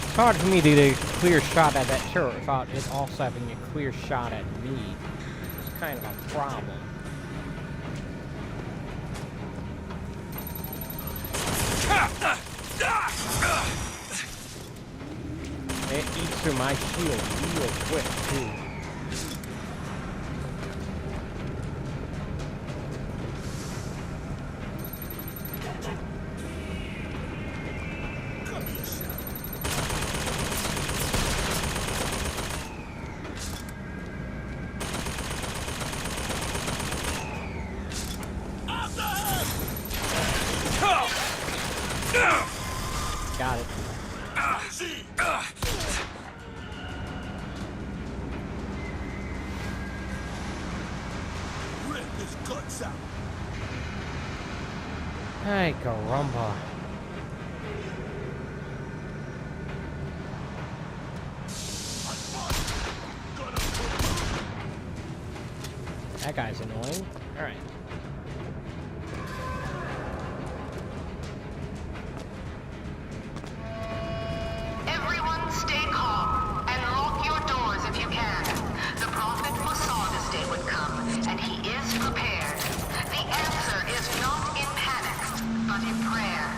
[SPEAKER 1] It's hard for me to get a clear shot at that turret without it also having a clear shot at me. It's kind of a problem. It eats through my shield real quick, too. Got it.
[SPEAKER 13] Rip his guts out.
[SPEAKER 1] Hey, caramba. That guy's annoying. Alright.
[SPEAKER 17] Everyone stay calm and lock your doors if you can. The prophet foresaw this day would come, and he is prepared. The answer is not in panic, but in prayer.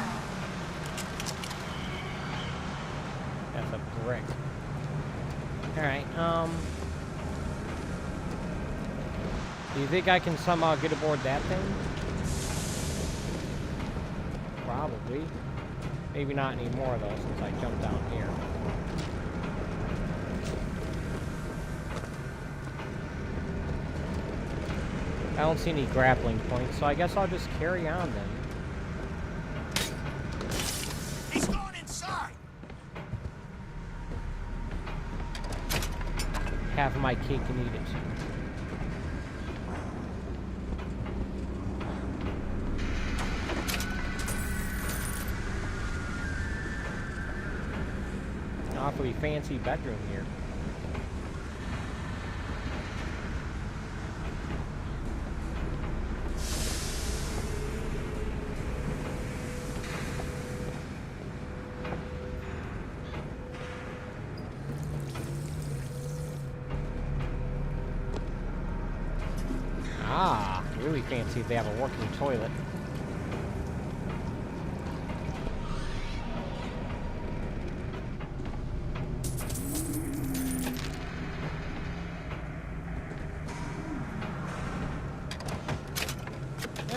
[SPEAKER 1] That's a brick. Alright, do you think I can somehow get aboard that thing? Probably. Maybe not anymore, though, since I jumped down here. I don't see any grappling points, so I guess I'll just carry on then.
[SPEAKER 19] He's going inside!
[SPEAKER 1] Have my cake and eat it. Awfully fancy bedroom here. Ah, really fancy if they have a working toilet.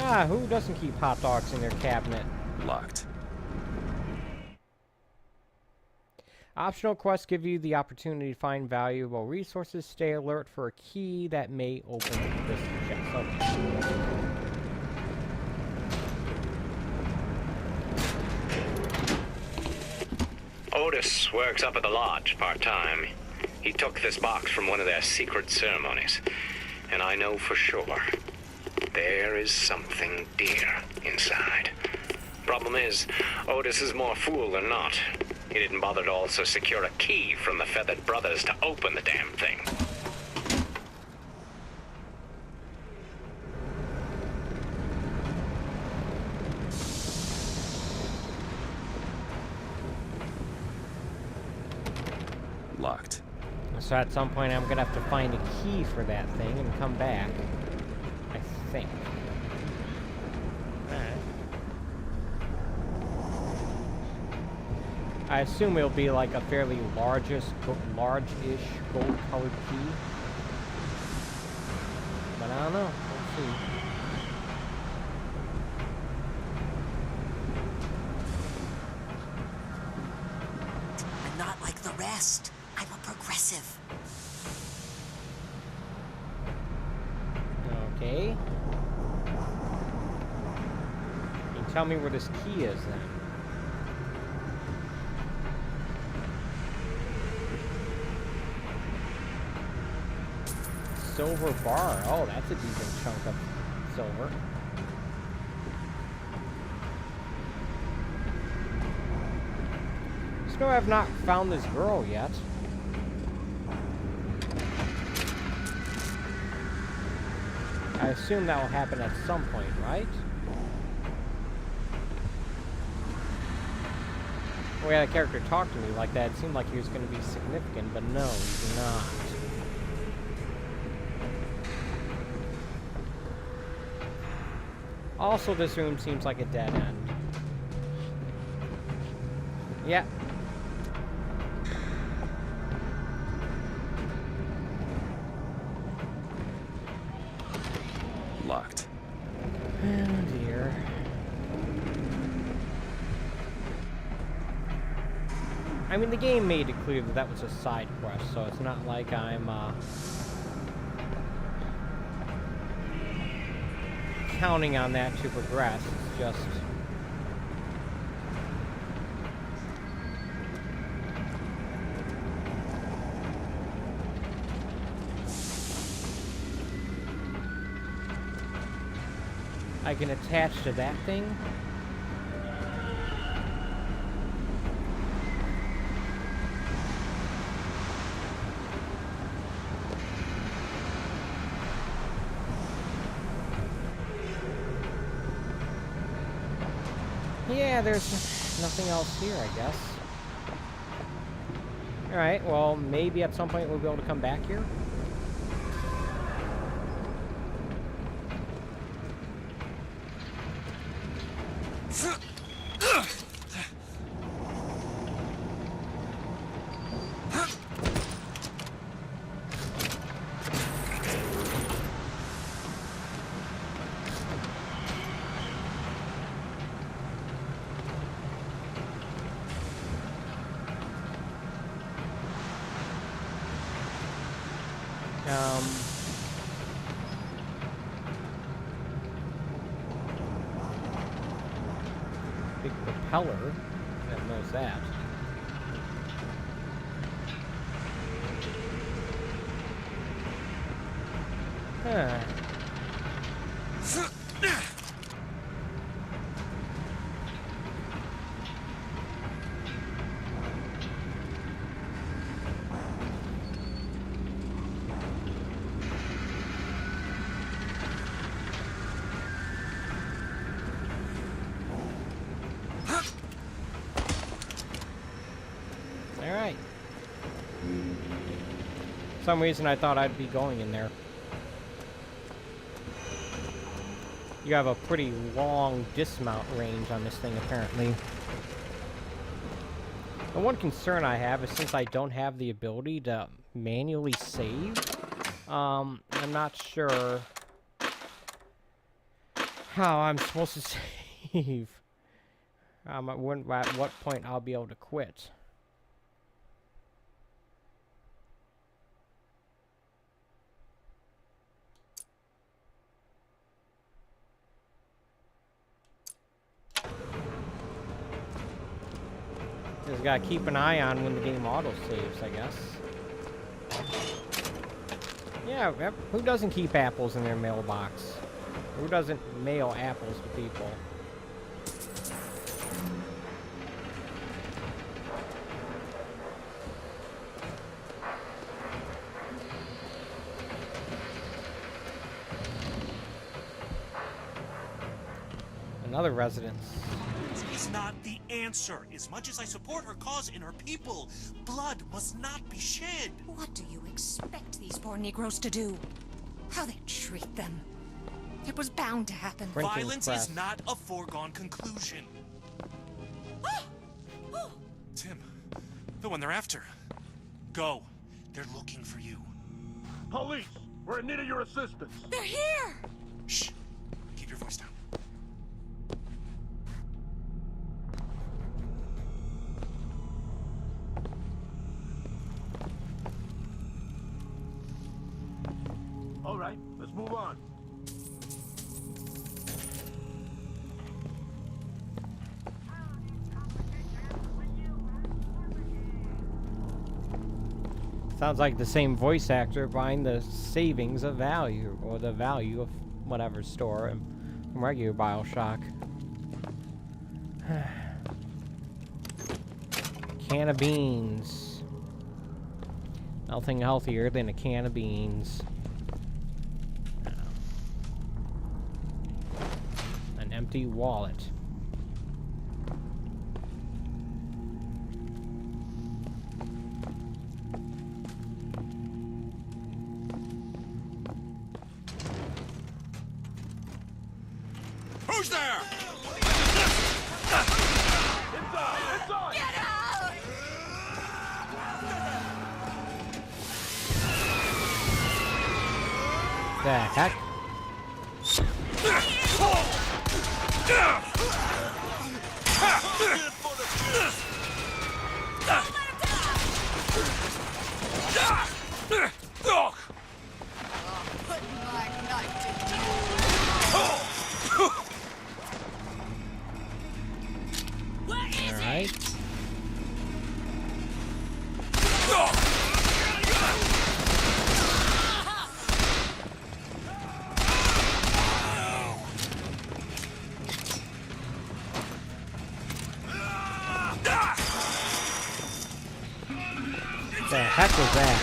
[SPEAKER 1] Ah, who doesn't keep hot dogs in their cabinet?
[SPEAKER 3] Locked.
[SPEAKER 1] Optional quests give you the opportunity to find valuable resources. Stay alert for a key that may open this chest. Okay.
[SPEAKER 16] Otis works up at the lodge part-time. He took this box from one of their secret ceremonies. And I know for sure there is something dear inside. Problem is, Otis is more fool than not. He didn't bother to also secure a key from the Feathered Brothers to open the damn thing.
[SPEAKER 3] Locked.
[SPEAKER 1] So at some point I'm gonna have to find a key for that thing and come back. I think. Alright. I assume it'll be like a fairly large-ish gold-colored key. But I don't know. We'll see.
[SPEAKER 7] I'm not like the rest. I'm a progressive.
[SPEAKER 1] Okay. Can you tell me where this key is then? Silver bar. Oh, that's a decent chunk of silver. So I have not found this girl yet. I assume that will happen at some point, right? The way that character talked to me like that, it seemed like he was going to be significant, but no, he's not. Also, this room seems like a dead end. Yeah.
[SPEAKER 3] Locked.
[SPEAKER 1] Oh dear. I mean, the game made it clear that that was a side quest, so it's not like I'm, counting on that to progress. It's just... I can attach to that thing. Yeah, there's nothing else here, I guess. Alright, well, maybe at some point we'll be able to come back here. Big propeller. That knows that. Huh. Alright. For some reason I thought I'd be going in there. You have a pretty long dismount range on this thing, apparently. The one concern I have is since I don't have the ability to manually save, I'm not sure how I'm supposed to save. At what point I'll be able to quit. Just gotta keep an eye on when the game auto-saves, I guess. Yeah, who doesn't keep apples in their mailbox? Who doesn't mail apples to people? Another residence.
[SPEAKER 12] Is not the answer. As much as I support her cause and her people, blood must not be shed.
[SPEAKER 6] What do you expect these poor Negroes to do? How they treat them? It was bound to happen.
[SPEAKER 12] Violence is not a foregone conclusion. Tim, the one they're after. Go. They're looking for you.
[SPEAKER 13] Police! We're in need of your assistance.
[SPEAKER 6] They're here!
[SPEAKER 12] Shh. Keep your voice down.
[SPEAKER 13] All right, let's move on.
[SPEAKER 1] Sounds like the same voice actor behind the savings of value, or the value of whatever store in regular Bioshock. Can of beans. Nothing healthier than a can of beans. An empty wallet.
[SPEAKER 21] Who's there?
[SPEAKER 13] Inside!
[SPEAKER 6] Get out!
[SPEAKER 1] The heck?
[SPEAKER 6] Put my knife to you. What is
[SPEAKER 1] Alright.
[SPEAKER 6] it?
[SPEAKER 1] The heck was that?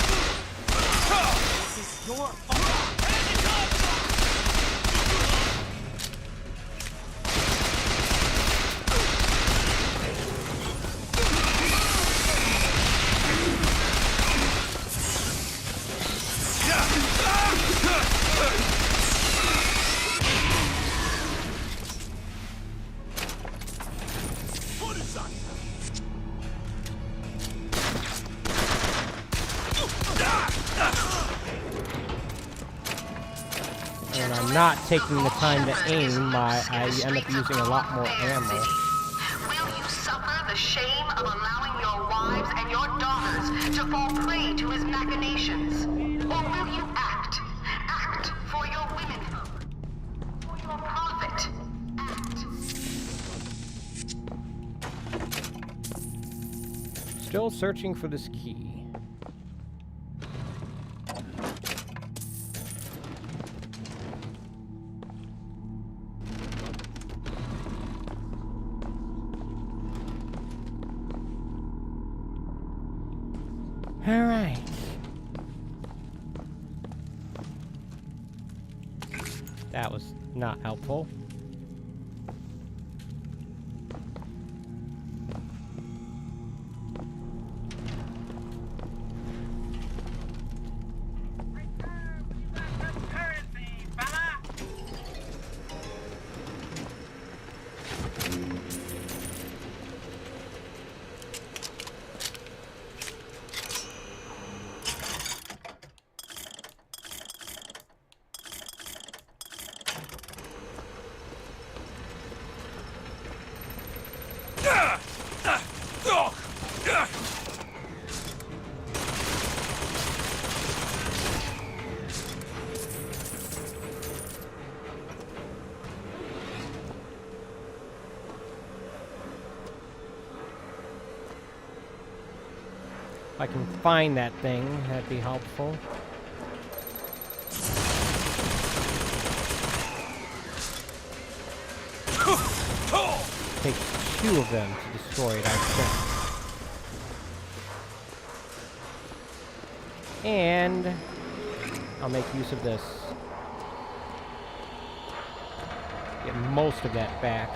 [SPEAKER 6] This is your fault.
[SPEAKER 1] And I'm not taking the time to aim, I end up using a lot more ammo.
[SPEAKER 17] Will you suffer the shame of allowing your wives and your daughters to fall prey to his machinations? Or will you
[SPEAKER 1] Still searching for this key. All right. That was not helpful. If I can find that thing, that'd be helpful. Takes 2 of them to destroy it, I think. And I'll make use of this. Get most of that back.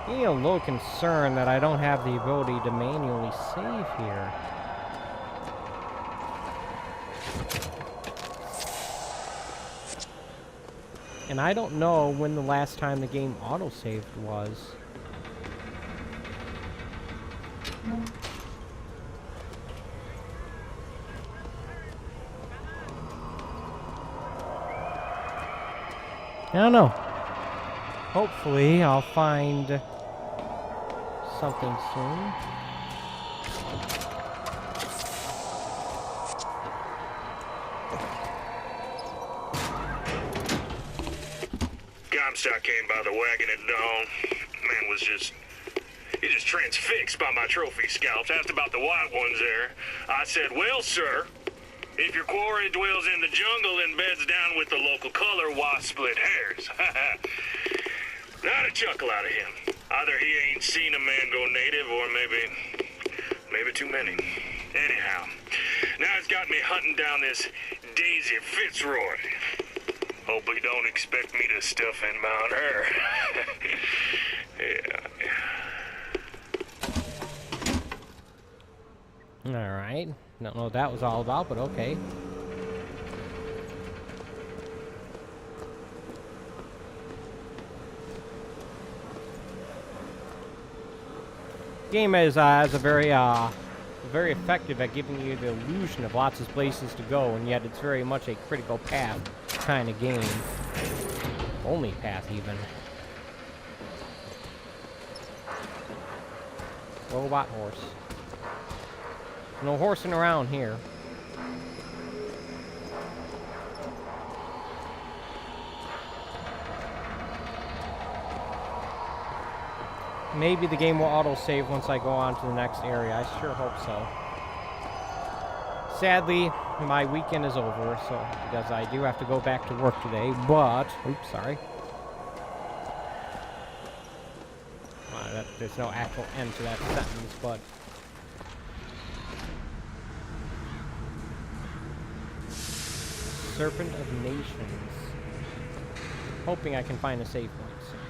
[SPEAKER 1] Getting a little concerned that I don't have the ability to manually save here. And I don't know when the last time the game autosaved was. I don't know. Hopefully I'll find something soon.
[SPEAKER 8] Comstock came by the wagon at dawn. Man was just transfixed by my trophy scalps. Asked about the white ones there. I said, well, sir, if your quarry dwells in the jungle and beds down with the local color, why split hairs? Not a chuckle out of him. Either he ain't seen a man go native, or maybe too many. Anyhow, now he's got me hunting down this Daisy Fitzroy. Hope he don't expect me to stuff and mount her. Yeah.
[SPEAKER 1] Alright. Don't know what that was all about, but okay. Game is a very effective at giving you the illusion of lots of places to go, and yet it's very much a critical path kind of game. Only path, even. Robot horse. No horsing around here. Maybe the game will auto-save once I go on to the next area. I sure hope so. Sadly, my weekend is over, so because I do have to go back to work today, but... Oops, sorry. There's no actual end to that sentence, but... Serpent of Nations. Hoping I can find a save point soon.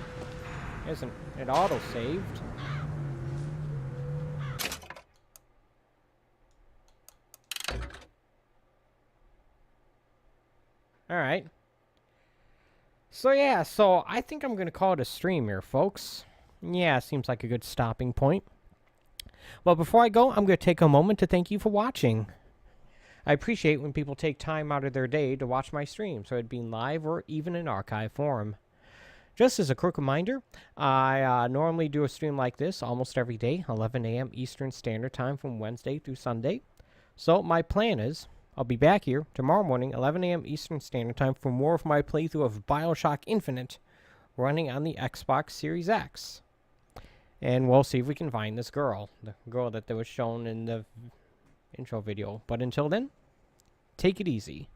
[SPEAKER 1] Isn't it auto-saved? Alright. So yeah, so I think I'm going to call it a stream here, folks. Yeah, seems like a good stopping point. Well, before I go, I'm going to take a moment to thank you for watching. I appreciate when people take time out of their day to watch my stream, so it'd be live or even in archive form. Just as a quick reminder, I normally do a stream like this almost every day, 11 a.m. Eastern Standard Time from Wednesday through Sunday. So my plan is, I'll be back here tomorrow morning, 11 a.m. Eastern Standard Time for more of my playthrough of Bioshock Infinite, running on the Xbox Series X. And we'll see if we can find this girl. The girl that was shown in the intro video. But until then, take it easy.